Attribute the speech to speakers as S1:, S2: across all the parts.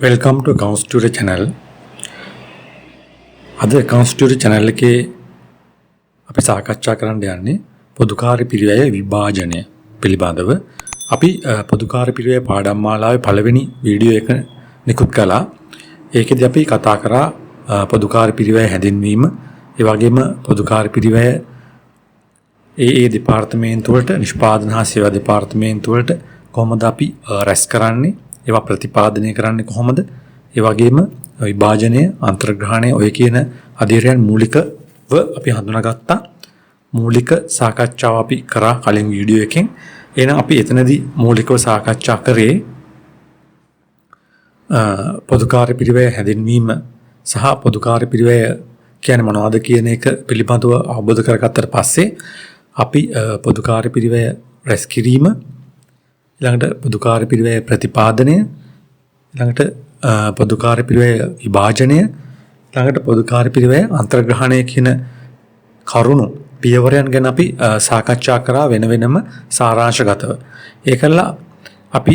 S1: Welcome to accounts tutorial channel අද accounts tutorial channel එකේ අපි සාකච්ඡා කරන්න යන්නේ පොදුකාර්ය පිරිවැය විභාජනය පිළිබඳව. අපි පොදුකාර්ය පිරිවැය පාඩම් මාලාවේ පළවෙනි වීඩියෝ එක නිකුත් කළා. ඒකෙදි අපි කතා කරා පොදුකාර්ය පිරිවැය හැඳින්වීම, ඒ වගේම පොදුකාර්ය පිරිවැය ඒ දෙපාර්තමේන්තු වලට නිෂ්පාදන හා සේවා දෙපාර්තමේන්තු වලට කොහොමද අපි රැස් කරන්නේ, ඒවා ප්‍රතිපාදනය කරන්නේ කොහොමද, ඒ වගේම විභාජනය, අන්තර්ග්‍රහණය, ඔය කියන අධීරයන් මූලිකව අපි හඳුනාගත්තා. මූලික සාකච්ඡාව අපි කරා කලින් වීඩියෝ එකෙන්. එහෙනම් අපි එතනදී මූලිකව සාකච්ඡා කරේ පොදුකාර්ය පිරිවැය හැඳින්වීම සහ පොදුකාර්ය පිරිවැය කියන්නේ මොනවද කියන එක පිළිබඳව අවබෝධ කරගත්තට පස්සේ අපි පොදුකාර්ය පිරිවැය රැස් කිරීම, ඊළඟට පොදුකාර්ය පිරිවැය ප්‍රතිපාදනය, ඊළඟට පොදුකාර්ය පිරිවැය විභාජනය, ඊළඟට පොදුකාර්ය පිරිවැය අන්තර්ග්‍රහණය කියන කරුණු පියවරයන් ගැන අපි සාකච්ඡා කරා වෙන වෙනම සාරාංශගතව. ඒකලා අපි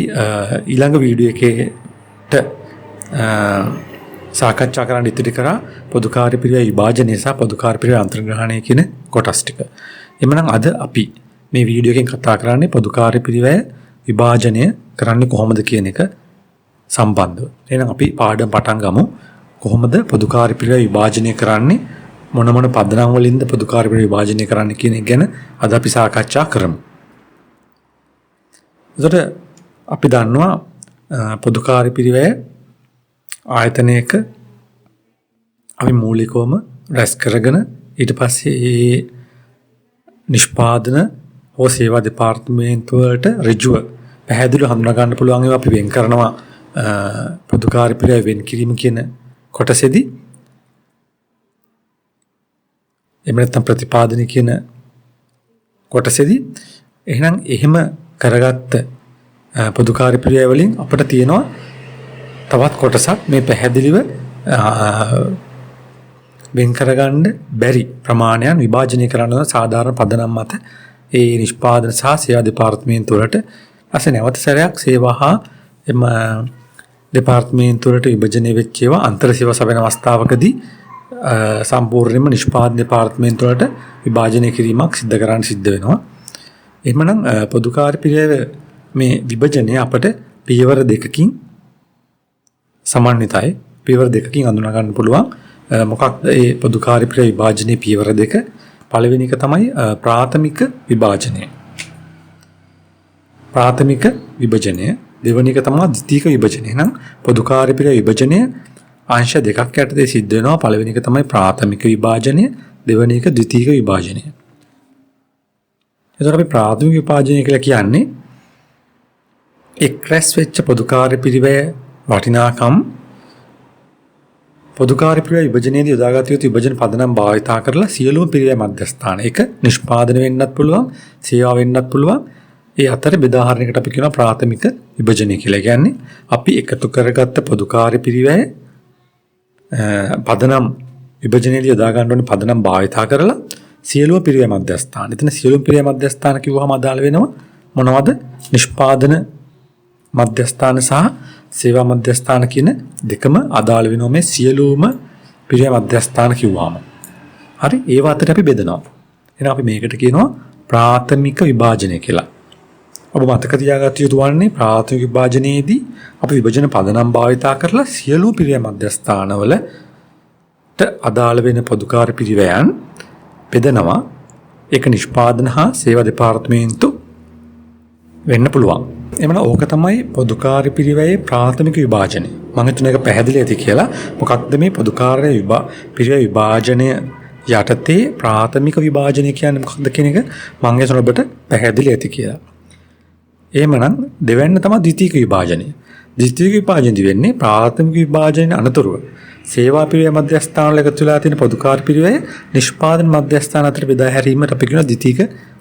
S1: ඊළඟ වීඩියෝ එකේට සාකච්ඡා කරන්න ඉදිරි කරා පොදුකාර්ය පිරිවැය විභාජනය සහ පොදුකාර්ය පිරිවැය අන්තර්ග්‍රහණය කියන කොටස් ටික. එhmenan අද අපි මේ වීඩියෝ එකෙන් කතා කරන්නේ පොදුකාර්ය පිරිවැය විභාජනය කරන්නේ කොහොමද කියන එක සම්බන්ධව. එහෙනම් අපි පාඩම් පටන් ගමු. කොහොමද පොදුකාර්ය පිරිවැය විභාජනය කරන්නේ, මොන මොන පදනම් වලින්ද පොදුකාර්ය පිරිවැය විභාජනය කරන්න කියන එක ගැන අද අපි සාකච්ඡා කරමු. එතකොට අපි දන්නවා පොදුකාර්ය පිරිවැය ආයතනයක අපි මූලිකවම රැස් කරගෙන ඊට පස්සේ ඒ නිෂ්පාදන හෝ සේවා දෙපාර්තමේන්තුව වලට ඍජුව පැහැදිලිව හඳුනා ගන්න පුළුවන් ඒවා අපි වෙන් කරනවා පොදුකාර්ය පිරිවැය වෙන් කිරීම කියන කොටසේදී. එහෙම නැත්නම් ප්‍රතිපාදනය කියන කොටසේදී. එහෙනම් එහෙම කරගත්ත පොදුකාර්ය පිරිවැය වලින් අපිට තියෙනවා තවත් කොටසක් මේ පැහැදිලිව වෙන් කරගන්න බැරි ප්‍රමාණයන් විභාජනය කරන සාධාරණ පදනම් මත ඒ නිෂ්පාදන සහ සේවා දෙපාර්තමේන්තු වලට අසේ නැවත සැරයක් සේවා හා එම දෙපාර්තමේන්තු වලට විභජනය වෙච්ච ඒවා අන්තර් සේවා සැපෙන අවස්ථාවකදී සම්පූර්ණයෙන්ම නිෂ්පාදන දෙපාර්තමේන්තු වලට විභාජනය කිරීමක් සිදු කරන්න සිද්ධ වෙනවා. එහෙමනම් පොදුකාර්ය පිරිවැය මේ විභජනය අපට පියවර දෙකකින් සමන්විතයි. පියවර දෙකකින් හඳුනා ගන්න පුළුවන්. මොකක්ද මේ පොදුකාර්ය පිරිවැය විභාජනයේ පියවර දෙක? පළවෙනි එක තමයි ප්‍රාථමික විභාජනය. ප්‍රාථමික විභජනය. දෙවෙනි එක තමයි ද්විතීයික විභජනය. නම් පොදුකාර්ය පිරිවැය විභජනය අංශ දෙකක් යටතේ සිද්ධ වෙනවා. පළවෙනි එක තමයි ප්‍රාථමික විභාජනය, දෙවෙනි එක ද්විතීයික විභාජනය. එතකොට අපි ප්‍රාථමික විභාජනය කියලා කියන්නේ එක් රැස් වෙච්ච පොදුකාර්ය පිරිවැය වටිනාකම් පොදුකාර්ය පිරිවැය විභජනයේදී යොදාගත යුතු විභජන පදනම් භාවිතා කරලා සියලුම පිරිවැය මධ්‍යස්ථාන එක නිෂ්පාදනය වෙන්නත් පුළුවන්, සේවා වෙන්නත් පුළුවන්. ඒ අතර බෙදාහරණයකට අපි කියනවා ප්‍රාථමික විභජනය කියලා. කියන්නේ අපි එකතු කරගත්ත පොදුකාර්ය පිරිවැය පදනම් විභජනයේදී යොදා ගන්න ඕනේ පදනම් භාවිතා කරලා සියලුම පිරිවැය මධ්‍යස්ථාන. එතන සියලුම පිරිවැය මධ්‍යස්ථාන කිව්වහම අදාළ වෙනවා මොනවද? නිෂ්පාදන මධ්‍යස්ථාන සහ සේවා මධ්‍යස්ථාන කියන දෙකම අදාළ වෙනවා මේ සියලුම පිරිවැය මධ්‍යස්ථාන කිව්වහම. හරි, ඒව අතර අපි බෙදනවා. එහෙනම් අපි මේකට කියනවා ප්‍රාථමික විභාජනය කියලා. ඔබ මතක තියාගත යුතු වන්නේ ප්‍රාථමික විභාජනයේදී අපි විභජන පදනම් භාවිතා කරලා සියලු පිරිවැය මධ්‍යස්ථානවලට අදාළ වෙන පොදුකාර්ය පිරිවැයන් බෙදනවා. ඒක නිෂ්පාදන හා සේවා දෙපාර්තමේන්තු වෙන්න පුළුවන්. එමනම් ඕක තමයි පොදුකාර්ය පිරිවැයේ ප්‍රාථමික විභාජනය. මම හිතන්නේ ඒක පැහැදිලි ඇති කියලා. මොකක්ද මේ පොදුකාර්ය පිරිවැය විභාජනය යටතේ ප්‍රාථමික විභාජනය කියන්නේ මොකක්ද කියන එක මම හිතන ඔබට පැහැදිලි ඇති කියලා. එහෙමනම් දෙවැන්න තමයි ද්විතීයික විභාජනය. ද්විතීයික විභාජනය වෙන්නේ ප්‍රාථමික විභාජනයේ අනතුරුව සේවා පිරිවැය මධ්‍යස්ථාන වල එකතු වෙලා තියෙන පොදුකාර්ය පිරිවැය නිෂ්පාදන මධ්‍යස්ථාන අතර බෙදා හැරීමට අපි කියන ද්විතීයික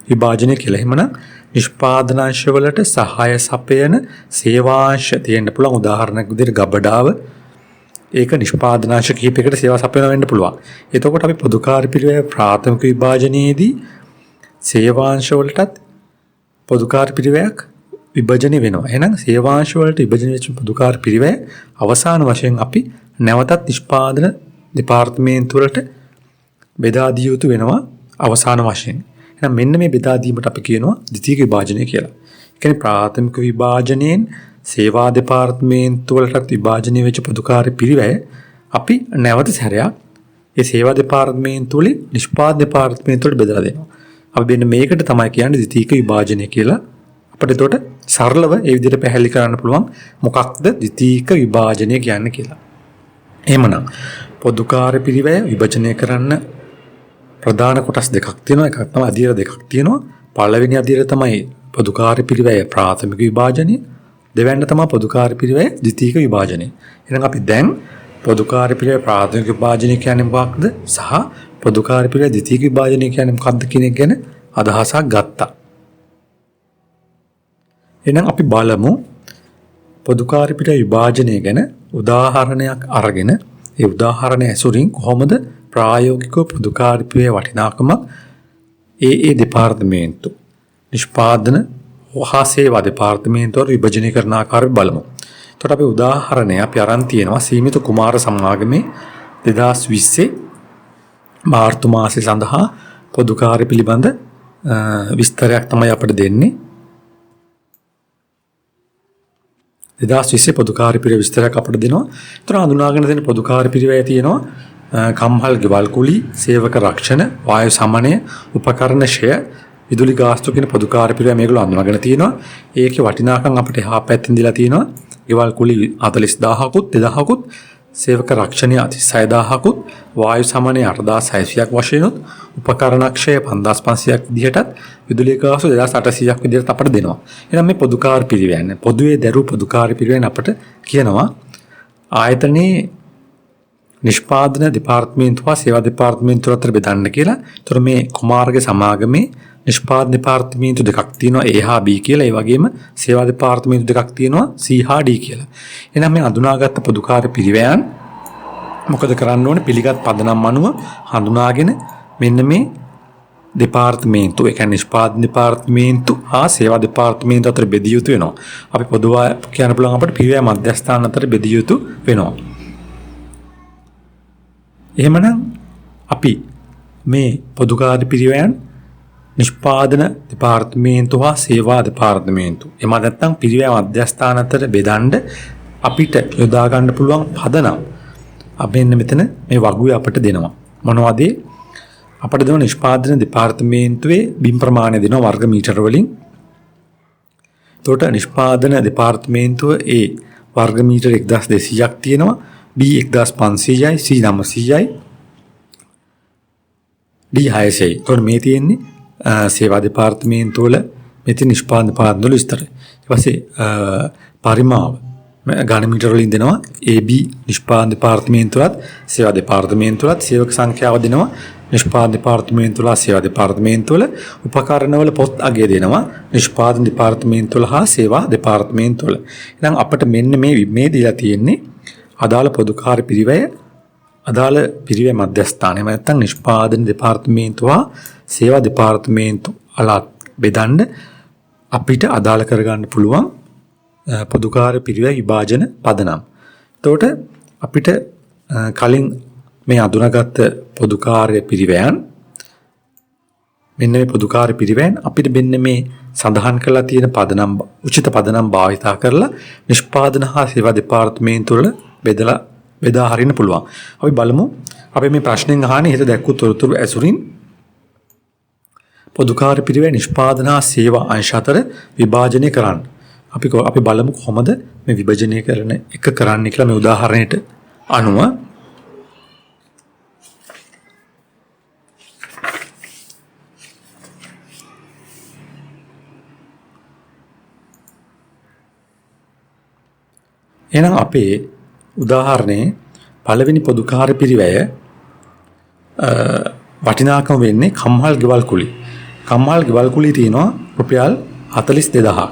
S1: විභාජනය කියලා. එහෙමනම් නිෂ්පාදනාංශ වලට සහාය සපයන සේවාංශ තියෙන්න පුළුවන්. උදාහරණයක් විදිහට ගබඩාව, ඒක නිෂ්පාදනාංශ කිහිපයකට සේවා සපයන වෙන්න පුළුවන්. එතකොට අපි පොදුකාර්ය පිරිවැය ප්‍රාථමික විභාජනයේදී සේවාංශ වලටත් පොදුකාර්ය පිරිවැයක් විභජනය වෙනවා. එහෙනම් සේවාංශ වලට විභජනය වෙච්ච පොදුකාර්ය පිරිවැය අවසාන වශයෙන් අපි නැවතත් නිෂ්පාදන දෙපාර්තමේන්තුව වලට බෙදා දිය යුතු වෙනවා අවසාන වශයෙන්. එහෙනම් මෙන්න මේ බෙදා දීමට අපි කියනවා ද්විතීයික විභාජනය කියලා. ඒ කියන්නේ ප්‍රාථමික විභාජනයෙන් සේවා දෙපාර්තමේන්තුව වලට විභාජනය වෙච්ච පොදුකාර්ය පිරිවැය අපි නැවත සැරයක් ඒ සේවා දෙපාර්තමේන්තුව වලින් නිෂ්පාදන දෙපාර්තමේන්තුවට බෙදලා දෙනවා. අපි මෙන්න මේකට තමයි කියන්නේ ද්විතීයික විභාජනය කියලා. අපිට එතකොට සරලව ඒ විදිහට පැහැදිලි කරන්න පුළුවන් මොකක්ද ද්විතීයික විභාජනය කියන්නේ කියලා. එහෙමනම් පොදුකාර්ය පිරිවැය විභජනය කරන්න ප්‍රධාන කොටස් දෙකක් තියෙනවා. එකක් තමයි අධීර දෙකක් තියෙනවා. පළවෙනි අධීර තමයි පොදුකාර්ය පිරිවැය ප්‍රාථමික විභාජනය. දෙවැන්න තමයි පොදුකාර්ය පිරිවැය ද්විතීයික විභාජනය. එහෙනම් අපි දැන් පොදුකාර්ය පිරිවැය ප්‍රාථමික විභාජනය කියන්නේ මොකක්ද සහ පොදුකාර්ය පිරිවැය ද්විතීයික විභාජනය කියන්නේ මොකක්ද කියන එක ගැන අදහසක් ගත්තා. එහෙනම් අපි බලමු පොදුකාර්ය පිරිවැය විභාජනය ගැන උදාහරණයක් අරගෙන ඒ උදාහරණය ඇසුරින් කොහොමද ප්‍රායෝගිකව පොදුකාර්ය පිරිවැය වටිනාකමක් ඒ දෙපාර්තමේන්තු නිෂ්පාදන හා සේවා දෙපාර්තමේන්තුව විභජනය කරන ආකාරය බලමු. එතකොට අපි උදාහරණය අපි අරන් තියෙනවා සීමිත කුමාර සමාගමේ 2020 මාර්තු මාසයේ සඳහා පොදුකාර්ය පිළිබඳ විස්තරයක් තමයි අපිට දෙන්නේ. 2020 පොදුකාර්ය පිරිවැය විස්තරයක් අපිට දෙනවා. එතන හඳුනාගෙන දෙන පොදුකාර්ය පිරිවැය තියෙනවා කම්හල් ගෙවල් කුලි, සේවක රක්ෂණ, වායු සමනය, උපකරණ ෂය, විදුලි ගාස්තු කියන පොදුකාර්ය පිරිවැය මේගොල්ලෝ හඳුනාගෙන තියෙනවා. ඒකේ වටිනාකම් අපිට එහා පැත්තෙන් දීලා තියෙනවා. ගෙවල් කුලි 40000කුත් 2000කුත්, සේවක රක්ෂණය 36000කුත්, වායු සමනය 8600ක් වශයෙන් උත්, උපකරණ ක්ෂය 5500ක් විදිහටත්, විදුලි ගාස්තු 2800ක් විදිහට අපිට දෙනවා. එහෙනම් මේ පොදුකාර්ය පිරිවැයන්නේ පොදුවේ දරු පොදුකාර්ය පිරිවැයන අපිට කියනවා ආයතනයේ නිෂ්පාදන දෙපාර්තමේන්තුව සේවා දෙපාර්තමේන්තුව අතර බෙදන්න කියලා. ඒතර මේ කුමාරගේ සමාගමේ නිෂ්පාදන දෙපාර්තමේන්තු දෙකක් තියෙනවා A හා B කියලා. ඒ වගේම සේවා දෙපාර්තමේන්තු දෙකක් තියෙනවා C හා D කියලා. එහෙනම් මේ හඳුනාගත්ත පොදුකාර්ය පිරිවැයන් මොකද කරන්න ඕනේ? පිළිගත් පදනම් අනුව හඳුනාගෙන මෙන්න මේ දෙපාර්තමේන්තු ඒ කියන්නේ නිෂ්පාදන දෙපාර්තමේන්තු හා සේවා දෙපාර්තමේන්තු අතර බෙදිය යුතු වෙනවා. අපි පොදුව කියන්න පුළුවන් අපිට පිරිවැය මධ්‍යස්ථාන අතර බෙදිය යුතු වෙනවා. එහෙමනම් අපි මේ පොදුකාර්ය පිරිවැයන් නිෂ්පාදන දෙපාර්තමේන්තු හා සේවා දෙපාර්තමේන්තු එම නැත්නම් පිරිවැය මධ්‍යස්ථාන අතර බෙදන්න අපිට යොදා ගන්න පුළුවන් පදනම් අපි මෙතන මේ වගුවේ අපිට දෙනවා. මොනවද? අපිට දෙන නිෂ්පාදන දෙපාර්තමේන්තුවේ බිම් ප්‍රමාණය දෙනවා වර්ග මීටර වලින්. එතකොට නිෂ්පාදන දෙපාර්තමේන්තුව A වර්ග මීටර 1200ක් තියෙනවා. B 1500යි, C 900යි, D 600යි. එතකොට මේ තියෙන්නේ සේවා දෙපාර්තමේන්තුව වල මෙතන නිෂ්පාදන දෙපාර්තමේන්තුව වල විස්තර. ඊට පස්සේ පරිමාව ඝන මීටර වලින් දෙනවා AB නිෂ්පාදන දෙපාර්තමේන්තුවත් සේවා දෙපාර්තමේන්තුවත් සේවක සංඛ්‍යාව දෙනවා නිෂ්පාදන දෙපාර්තමේන්තුව වල සේවා දෙපාර්තමේන්තුව වල උපකරණ වල පොත් අගය දෙනවා නිෂ්පාදන දෙපාර්තමේන්තුව වල හා සේවා දෙපාර්තමේන්තුව වල. එහෙනම් අපිට මෙන්න මේ දීලා තියෙන්නේ අදාළ පොදුකාර්ය පිරිවැය අදාළ පිරිවැය මධ්‍යස්ථානය නැත්නම් නිෂ්පාදන දෙපාර්තමේන්තුව සේවා දෙපාර්තමේන්තු අලත් බෙදන්න අපිට අදාළ කරගන්න පුළුවන් පොදුකාර්ය පිරිවැය විභාජන පදනම්. එතකොට අපිට කලින් මේ අඳුනගත්ත පොදුකාර්ය පිරිවැයන් මෙන්න මේ පොදුකාර්ය පිරිවැයන් අපිට මෙන්න මේ සඳහන් කරලා තියෙන පදනම් උචිත පදනම් භාවිතා කරලා නිෂ්පාදන හා සේවා දෙපාර්තමේන්තු වල බෙදා හරින්න පුළුවන්. අපි බලමු අපි මේ ප්‍රශ්නෙන් අහන්නේ හිත දැක්කු තොරතුරු ඇසුරින් පොදුකාර්ය පිරිවැය නිෂ්පාදන හා සේවා අංශ අතර විභාජනය කරන්න. අපි බලමු කොහොමද මේ විභජනය කරන එක කරන්නේ කියලා මේ උදාහරණයට අනුව. එහෙනම් අපේ උදාහරණේ පළවෙනි පොදුකාර්ය පිරිවැය වටිනාකම වෙන්නේ කම්හල් ගෙවල් කුලි. කම්හල් ගෙවල් කුලි තියෙනවා රුපියල් 42000.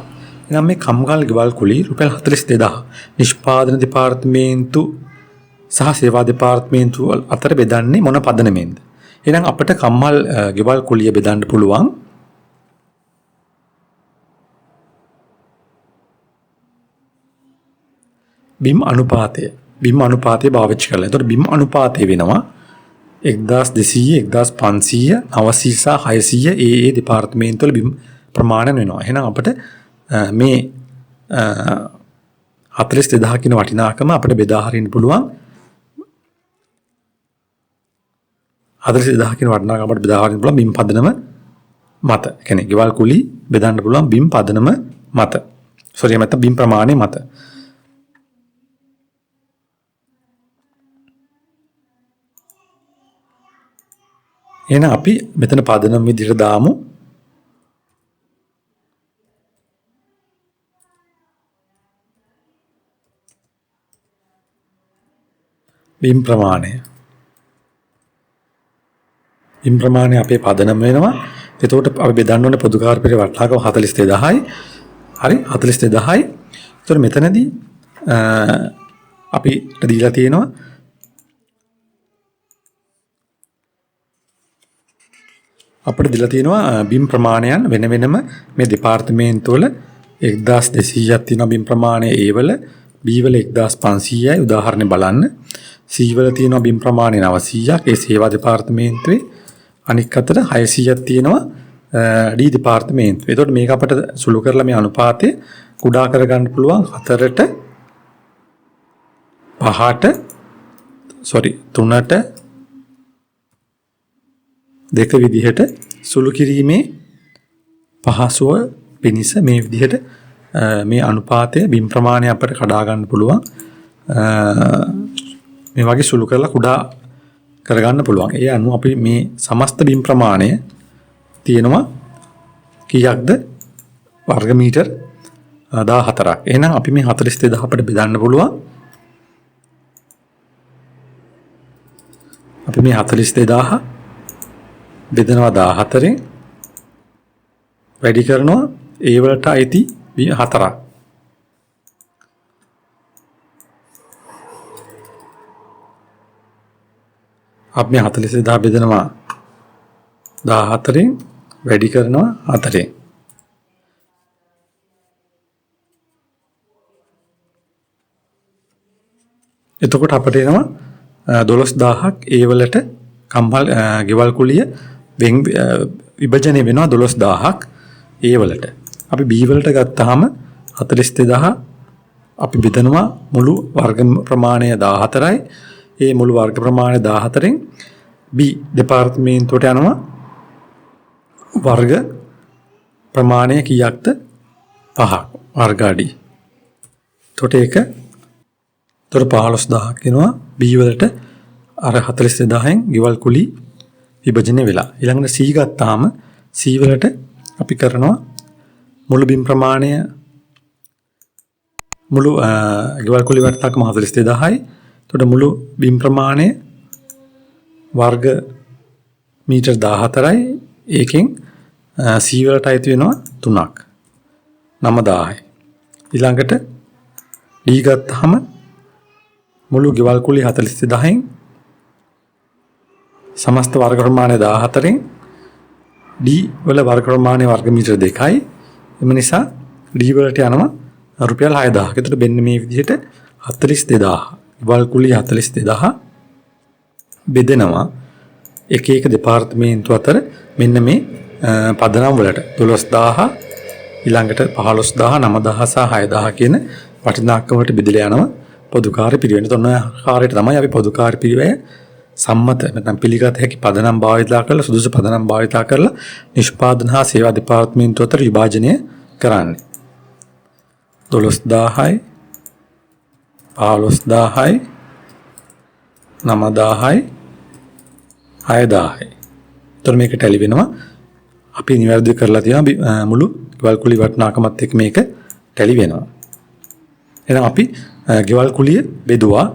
S1: එහෙනම් මේ කම්හල් ගෙවල් කුලි රුපියල් 42000 නිෂ්පාදන දෙපාර්තමේන්තු සහ සේවා දෙපාර්තමේන්තු අතර බෙදන්නේ මොන පදනමෙන්ද? එහෙනම් අපිට කම්හල් ගෙවල් කුලිය බෙදන්න පුළුවන් බිම් අනුපාතය පාවිච්චි කරලා. එතකොට බිම් අනුපාතය වෙනවා 1200 1500 900 600 ඒ දෙපාර්තමේන්තු වල බිම් ප්‍රමාණය වෙනවා. එහෙනම් අපිට මේ 42000 කියන වටිනාකම අපිට බෙදා හරින්න පුළුවන්. 42000 කියන වටිනාකම අපිට බෙදා හරින්න පුළුවන් බිම් පදනම මත. ඒ කියන්නේ ගෙවල් කුලි බෙදන්න පුළුවන් බිම් පදනම මත. නැත්නම් බිම් ප්‍රමාණය මත. එහෙනම් අපි මෙතන පදනම විදිහට දාමු. බිම් ප්‍රමාණය අපේ පදනම වෙනවා. එතකොට අපි බෙදන්න ඕනේ පොදු කාර්යපිරේ වටිනාකම 42000යි. හරි 42000යි. එතකොට මෙතනදී අපිට දීලා තියෙනවා බිම් ප්‍රමාණයන් වෙන වෙනම මේ දෙපාර්තමේන්තු වල 1200ක් තියෙනවා බිම් ප්‍රමාණය A වල, B වල 1500යි උදාහරණේ බලන්න. C වල තියෙනවා බිම් ප්‍රමාණය 900ක් ඒ සේවා දෙපාර්තමේන්තුවේ. අනික් අතට 600ක් තියෙනවා D දෙපාර්තමේන්තුවේ. එතකොට මේක අපිට සුළු කරලා මේ අනුපාතය කුඩා කරගන්න පුළුවන් 4ට 5ට 3ට 2 විදිහට සුළු කිරීමේ පහසුව පිණිස මේ විදිහට මේ අනුපාතය බිම් ප්‍රමාණය අපිට කඩා ගන්න පුළුවන්. මේ වගේ සුළු කරලා කුඩා කරගන්න පුළුවන්. ඒ අනුව අපි මේ සමස්ත බිම් ප්‍රමාණය තියෙනවා කීයක්ද? වර්ග මීටර් 14ක්. එහෙනම් අපි මේ 42000 අපිට බෙදන්න පුළුවන්. අපි මේ 42000 බෙදනවා 14න් වැඩි කරනවා ඒ වලට අයිති 4ක්. අපි 42000 බෙදනවා 14න් වැඩි කරනවා 4න්. එතකොට අපිට එනවා 12000ක් ඒ වලට ගෙවල් කුලිය විභජනය වෙනවා 12000ක් ඒ වලට. අපි B වලට ගත්තාම 42000 අපි බෙදනවා මුළු වර්ග ප්‍රමාණය 14යි. ඒ මුළු වර්ග ප්‍රමාණය 14න් B දෙපාර්තමේන්තුවට යනවා වර්ග ප්‍රමාණය කීයක්ද? 5ක් වර්ග අඩි. එතකොට ඒක 15000ක් වෙනවා B වලට අර 42000න් ගෙවල් කුලි විභජනය වෙලා. ඊළඟට C ගත්තාම C වලට අපි කරනවා මුළු බිම් ප්‍රමාණය මුළු ගෙවල් කුලි වටිනාකම 42000යි. එතකොට මුළු බිම් ප්‍රමාණය වර්ග මීටර් 14යි. ඒකෙන් C වලට අයිති වෙනවා 3ක් 9000යි. ඊළඟට D ගත්තාම මුළු ගෙවල් කුලි 42000න් සමස්ත වර්ග ප්‍රමාණය 14න් D වල වර්ග ප්‍රමාණය වර්ග මීටර 2යි. එම නිසා D වලට යනවා රුපියල් 6000ක්. ඒතර මෙන්න මේ විදිහට 42000 ගෙවල් කුලි 42000 බෙදෙනවා එක එක දෙපාර්තමේන්තු අතර මෙන්න මේ පදනම් වලට 12000 ඊළඟට 15000 9000 සහ 6000 කියන වටිනාකම් වලට බෙදලා යනවා පොදු කාර්ය පිරිවෙන. තොන්න කාර්යයට තමයි අපි පොදු කාර්ය පිරිවෙය සම්මත නැත්නම් පිළිගත හැකි පදනම් භාවිතා කරලා සුදුසු පදනම් භාවිතා කරලා නිෂ්පාදන හා සේවා දෙපාර්තමේන්තුව අතර විභාජනය කරන්නේ. 12000යි 15000යි 9000යි 6000යි. එතකොට මේක ටැලි වෙනවා. අපි නිවැරදි කරලා තියෙනවා මුළු ගෙවල් කුලි වටිනාකමත් එක්ක මේක ටැලි වෙනවා. එහෙනම් අපි ගෙවල් කුලිය බෙදුවා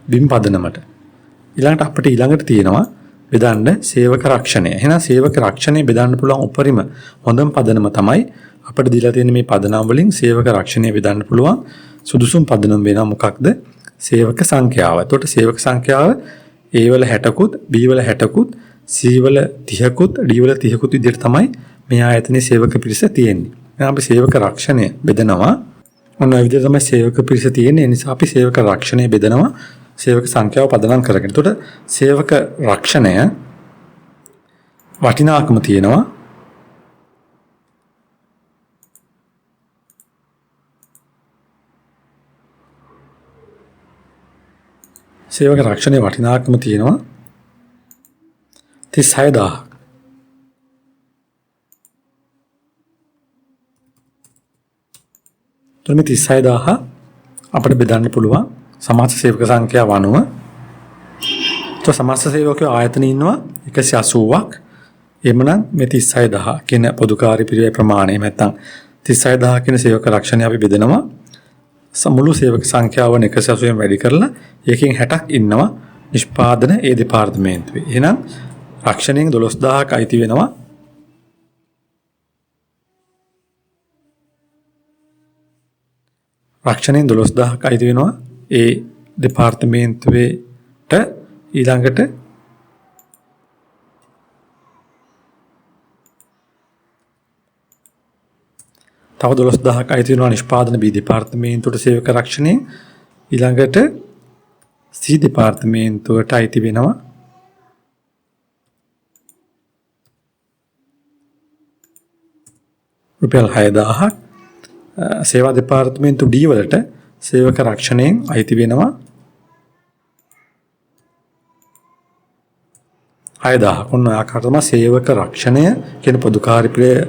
S1: බිම් පදනමට. ඊළඟට තියෙනවා බෙදන්න සේවක රක්ෂණය. එහෙනම් සේවක රක්ෂණය බෙදන්න පුළුවන් උපරිම හොඳම පදනම තමයි අපිට දීලා තියෙන මේ පදනම් වලින් සේවක රක්ෂණය බෙදන්න පුළුවන් සුදුසුම් පදනම වෙනවා මොකක්ද? සේවක සංඛ්‍යාව. එතකොට සේවක සංඛ්‍යාව A වල 60කුත් B වල 60කුත් C වල 30කුත් D වල 30කුත් විදිහට තමයි මේ ආයතනයේ සේවක පිරිස තියෙන්නේ. එහෙනම් අපි සේවක රක්ෂණය බෙදනවා ඔන්න ඔය විදිහට තමයි සේවක පිරිස තියෙන්නේ. ඒ නිසා අපි සේවක රක්ෂණය බෙදනවා සේවක සංඛ්‍යාව පදනම් කරගෙන. එතකොට සේවක රක්ෂණය වටිනාකම තියෙනවා. සේවක රක්ෂණයේ වටිනාකම තියෙනවා 36000. තුන 36000 අපිට බෙදන්න පුළුවන් සමාජ සේවක සංඛ්‍යාව අනුව. તો සමාජ සේවකයෝ ආයතන ඉන්නවා 180ක්. එhmenan මේ 36000 කියන පොදුකාරී පිරිවේ ප්‍රමාණය නැත්නම් 36000 කියන සේවක රක්ෂණය අපි බෙදනවා මුළු සේවක සංඛ්‍යාව 180ෙන් වැඩි කරලා ඒකෙන් 60ක් ඉන්නවා නිෂ්පාදන ඒ දෙපාර්තමේන්තුවේ. එහෙනම් රක්ෂණයෙන් 12000ක් අයිති වෙනවා රක්ෂණයෙන් 12000ක් අයිති වෙනවා ඒ දෙපාර්තමේන්තුවේට. ඊළඟට තව 12000ක් අයිති වෙනවා නිෂ්පාදන B දෙපාර්තමේන්තුවට සේවක රක්ෂණයෙන්. ඊළඟට C දෙපාර්තමේන්තුවට අයිති වෙනවා රුපියල් 6000ක්. සේවා දෙපාර්තමේන්තු D වලට සේවක රක්ෂණයෙන් අයිති වෙනවා 6000ක්. ඔන්න ආකාරව තමයි සේවක රක්ෂණය කියන පොදුකාරී පිරිවේ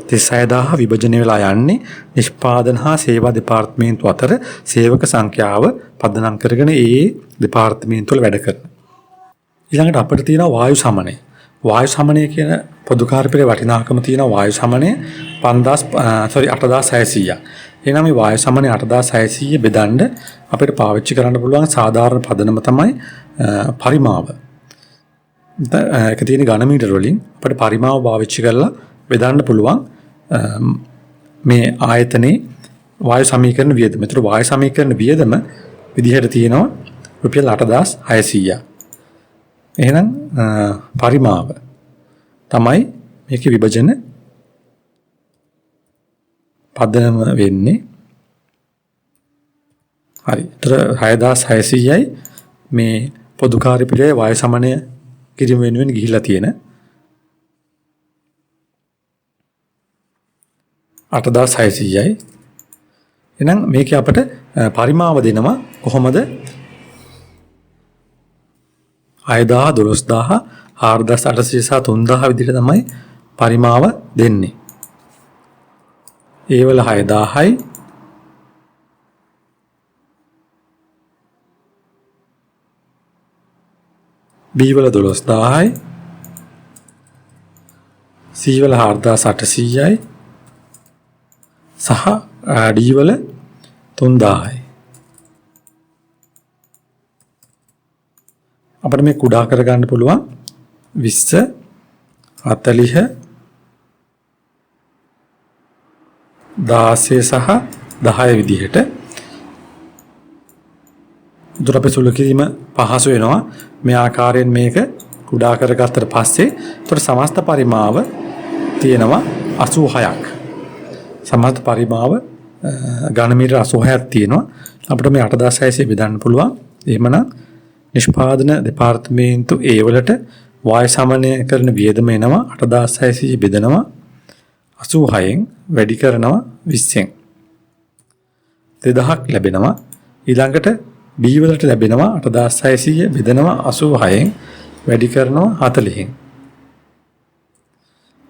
S1: 36000 විභජනය වෙලා යන්නේ නිෂ්පාදන හා සේවා දෙපාර්තමේන්තු අතර සේවක සංඛ්‍යාව පදනම් කරගෙන ඒ දෙපාර්තමේන්තු වල වැඩ කරන. ඊළඟට අපිට තියෙනවා වායු සමනය. වායු සමනය කියන පොදුකාරී පිරිවේ වටිනාකම තියෙනවා වායු සමනය 8600. එහෙනම් මේ වායු සමනය 8600 බෙදන්න අපිට පාවිච්චි කරන්න පුළුවන් සාධාරණ පදනම තමයි පරිමාව. ඒක තියෙන ඝන මීටර වලින් අපිට පරිමාව පාවිච්චි කරලා බෙදන්න පුළුවන් මේ ආයතනයේ වායු සමීකරණ වියදම. ඒතර වායු සමීකරණ වියදම විදිහට තියෙනවා රුපියල් 8600. එහෙනම් පරිමාව තමයි මේකේ විභජන පදනම වෙන්නේ. හරි. ඒතර 6600යි මේ පොදුකාරී පිරිවේ වායු සමනය කිරීම වෙනුවෙන් ගිහිලා තියෙන 8600යි. එහෙනම් මේකේ අපිට පරිමාව දෙනවා කොහොමද? 6000 12000 4800 සහ 3000 විදිහට තමයි පරිමාව දෙන්නේ. A වල 6000යි B වල 12000යි C වල 4800යි සහ D වල 3000යි. අපිට මේ කුඩා කරගන්න පුළුවන් 20 40 16 සහ 10 විදිහට. උදේ අපි සුළු කිරීම පහසු වෙනවා මේ ආකාරයෙන් මේක කුඩා කරගත්තට පස්සේ. ඒතර සමස්ත පරිමාව තියෙනවා 86ක්. සමස්ත පරිමාව ඝන මීටර 86ක් තියෙනවා. අපිට මේ 8600 බෙදන්න පුළුවන්. එහෙමනම් නිෂ්පාදන දෙපාර්තමේන්තු A වලට වායු සමනය කරන වියදම එනවා 8600 බෙදනවා 86න් වැඩි කරනවා 20න් 2000ක් ලැබෙනවා. ඊළඟට B වලට ලැබෙනවා 8600 බෙදනවා 86න් වැඩි කරනවා 40න්.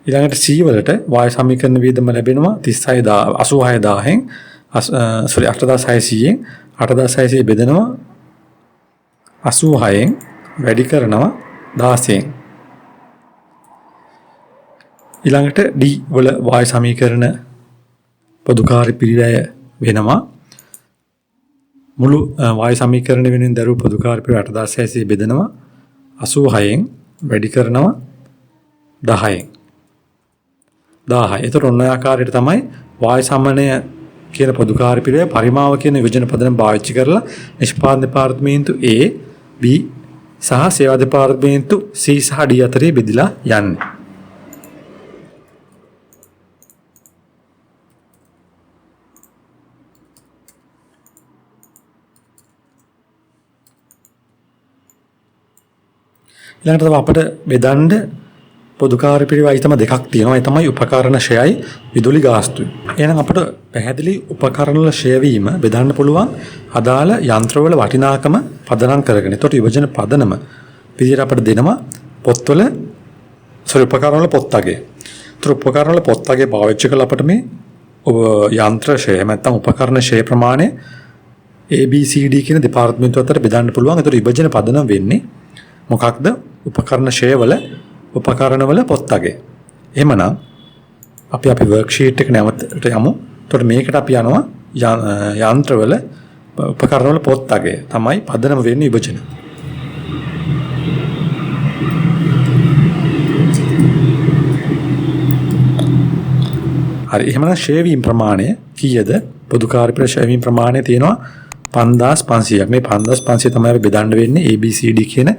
S1: ඊළඟට C වලට වායු සමීකරණ වියදම ලැබෙනවා 86000න් 8600න් 8600 බෙදනවා 86න් වැඩි කරනවා 16න්. ඊළඟට D වල වායු සමීකරණ පොදුකාරී පිරිවැය වෙනවා මුළු වායු සමීකරණ වෙනුවෙන් දරුව පොදුකාරී පිරිවැය 8600 බෙදනවා 86න් වැඩි කරනවා 10න්. 1000. ඒතර ඔන්න ආකාරයට තමයි වායු සමනය කියන පොදුකාරී පිරිවැය පරිමාව කියන විභජන පදනම පාවිච්චි කරලා නිෂ්පාදන දෙපාර්තමේන්තු A, B සහ සේවා දෙපාර්තමේන්තු C සහ D අතරේ බෙදලා යන්නේ. ඊළඟට තව අපිට බෙදන්න පොදු කාර්ය පිරිවෙයි අයිතම දෙකක් තියෙනවා. ඒ තමයි උපකරණ ෂෙයයි විදුලි ගාස්තුයි. එහෙනම් අපිට පැහැදිලි උපකරණ වල ෂෙය වීම බෙදන්න පුළුවන් අදාළ යන්ත්‍රවල වටිනාකම පදනම් කරගෙන. ඒතකොට විභජන පදනම විදිහට අපිට දෙනවා පොත්වල උපකරණ වල පොත් අගේ. ඒතර උපකරණ වල පොත් අගේ පාවිච්චි කරලා අපිට මේ යන්ත්‍ර ෂෙය නැත්නම් උපකරණ ෂෙය ප්‍රමාණය ABCD කියන දෙපාර්තමේන්තු අතර බෙදන්න පුළුවන්. ඒතර විභජන පදනම වෙන්නේ මොකක්ද? උපකරණ ෂෙය වල උපකරණ වල පොත් අගේ. එහෙමනම් අපි වර්ක්ෂීට් එක නැවතට යමු. එතකොට මේකට අපි යනවා යන්ත්‍ර වල උපකරණ වල පොත් අගේ තමයි පදනම වෙන්නේ විභජන. හරි. එහෙමනම් ෂෙය වීම ප්‍රමාණය කීයද? පොදු කාර්ය පිරිවෙයි ෂෙය වීම ප්‍රමාණය තියෙනවා 5500ක්. මේ 5500 තමයි අපි බෙදන්න වෙන්නේ ABCD කියන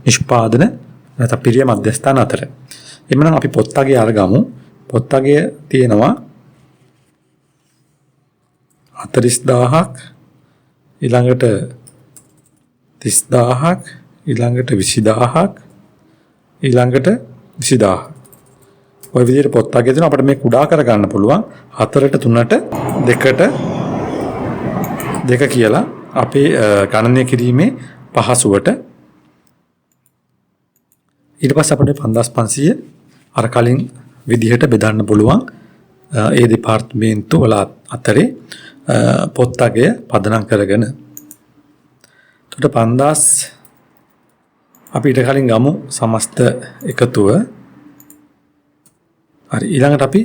S1: නිෂ්පාදන නැත්නම් පිරිය මධ්‍යස්ථාන අතර. එhmenan අපි පොත් අගය අරගමු. පොත් අගය තියෙනවා 40000ක්, ඊළඟට 30000ක්, ඊළඟට 20000ක්, ඊළඟට 20000ක්. ඔය විදිහට පොත් අගය තියෙනවා. අපිට මේ කුඩා කර ගන්න පුළුවන් 4ට 3ට 2ට 2 කියලා අපේ ගණනය කිරීමේ පහසුවට. ඊට පස්සේ අපිට 5500 අර කලින් විදිහට බෙදන්න පුළුවන් ඒ දෙපාර්තමේන්තු වල අතරේ පොත් අගය පදනම් කරගෙන. එතකොට 5000 අපි ඊට කලින් ගමු සමස්ත එකතුව. හරි. ඊළඟට අපි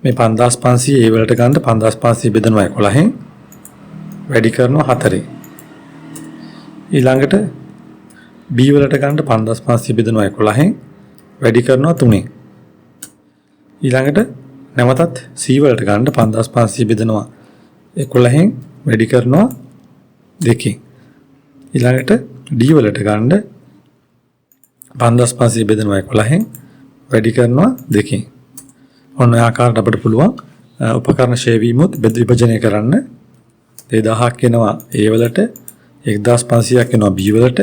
S1: මේ 5500 ඒ වලට ගන්න 5500 බෙදනවා 11න් වැඩි කරනවා 4න්. ඊළඟට B වලට ගන්න 5500 බෙදනවා 11න් වැඩි කරනවා 3න්. ඊළඟට නැවතත් C වලට ගන්න 5500 බෙදනවා 11න් වැඩි කරනවා 2න්. ඊළඟට D වලට ගන්න 5500 බෙදනවා 11න් වැඩි කරනවා 2න්. ඔන්න ඔය ආකාරයට අපිට පුළුවන් උපකරණ ෂෙය වීමුත් විභජනය කරන්න. 2000ක් එනවා A වලට, 1500ක් එනවා B වලට,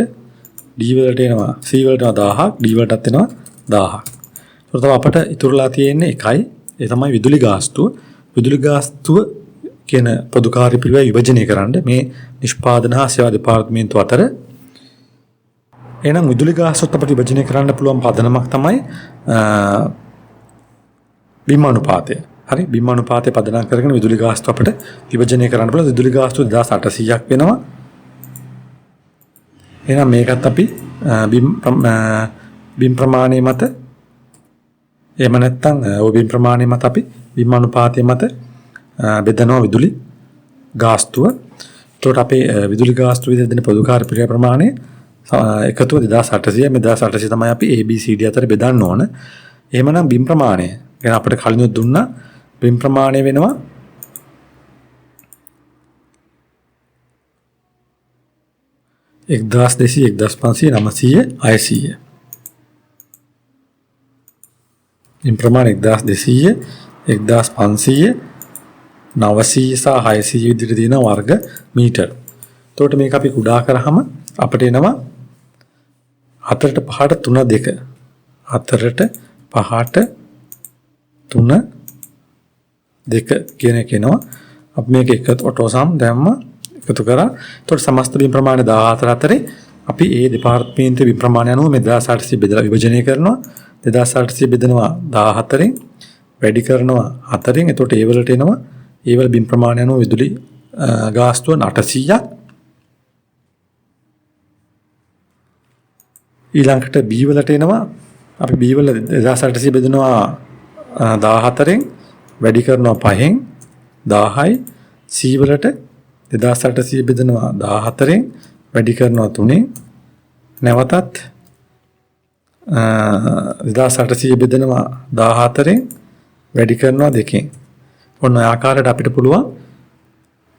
S1: D වලට එනවා C වලට 1000ක්, D වලටත් එනවා 1000ක්. ඒතකොට තමයි අපිට ඉතුරුලා තියෙන්නේ එකයි. ඒ තමයි විදුලි ගාස්තුව. විදුලි ගාස්තුව කියන පොදු කාර්ය පිරිවෙයි විභජනය කරන්න මේ නිෂ්පාදන හා සේවා දෙපාර්තමේන්තු අතර. එහෙනම් විදුලි ගාස්තුවත් අපිට විභජනය කරන්න පුළුවන් පදනමක් තමයි බිම් අනුපාතය. හරි. බිම් අනුපාතය පදනම් කරගෙන විදුලි ගාස්තුව අපිට විභජනය කරන්න පුළුවන්. විදුලි ගාස්තුව 2800ක් වෙනවා. එහෙනම් මේකත් අපි බිම් ප්‍රමාණය මත එහෙම නැත්නම් ඔය බිම් ප්‍රමාණය මත අපි බිම් අනුපාතය මත බෙදනවා විදුලි ගාස්තුව. එතකොට අපේ විදුලි ගාස්තුව විදිහට දෙන පොදු කාර්ය පිරිවෙයි ප්‍රමාණය එකතුව 2800. මේ 2800 තමයි අපි ABCD අතර බෙදන්න ඕන. එහෙමනම් බිම් ප්‍රමාණය ගැන අපිට කලිනුත් දුන්නා. බිම් ප්‍රමාණය වෙනවා 1200, 1500, 900, 600. බිම් ප්‍රමාණය 1200, 1500, 900 සහ 600 විදිහට තියෙන වර්ග මීටර. එතකොට මේක අපි කුඩා කරාම අපිට එනවා 4ට 5ට 3 2. 4ට 5ට 3 2 කියන එක එනවා. අපි මේක එකතු ඔටෝසම් දැම්ම එකතු කරා. එතකොට සමස්ත බිම් ප්‍රමාණය 14 අතරේ අපි ඒ දෙපාර්තමේන්තුවේ බිම් ප්‍රමාණය අනුව මේ 2800 බෙදලා විභජනය කරනවා. 2800 බෙදනවා 14න් වැඩි කරනවා 4න්. එතකොට ඒ වලට එනවා ඒ වල බිම් ප්‍රමාණය අනුව විදුලි ගාස්තුව 800ක්. ඊළඟට B වලට එනවා අපි B වල 2800 බෙදනවා 14න් වැඩි කරනවා 5න් 10යි. C වලට 2800 බෙදනවා 14න් වැඩි කරනවා 3න් නැවතත් 2800 බෙදනවා 14න් වැඩි කරනවා 2න්. ඔන්න ඔය ආකාරයට අපිට පුළුවන්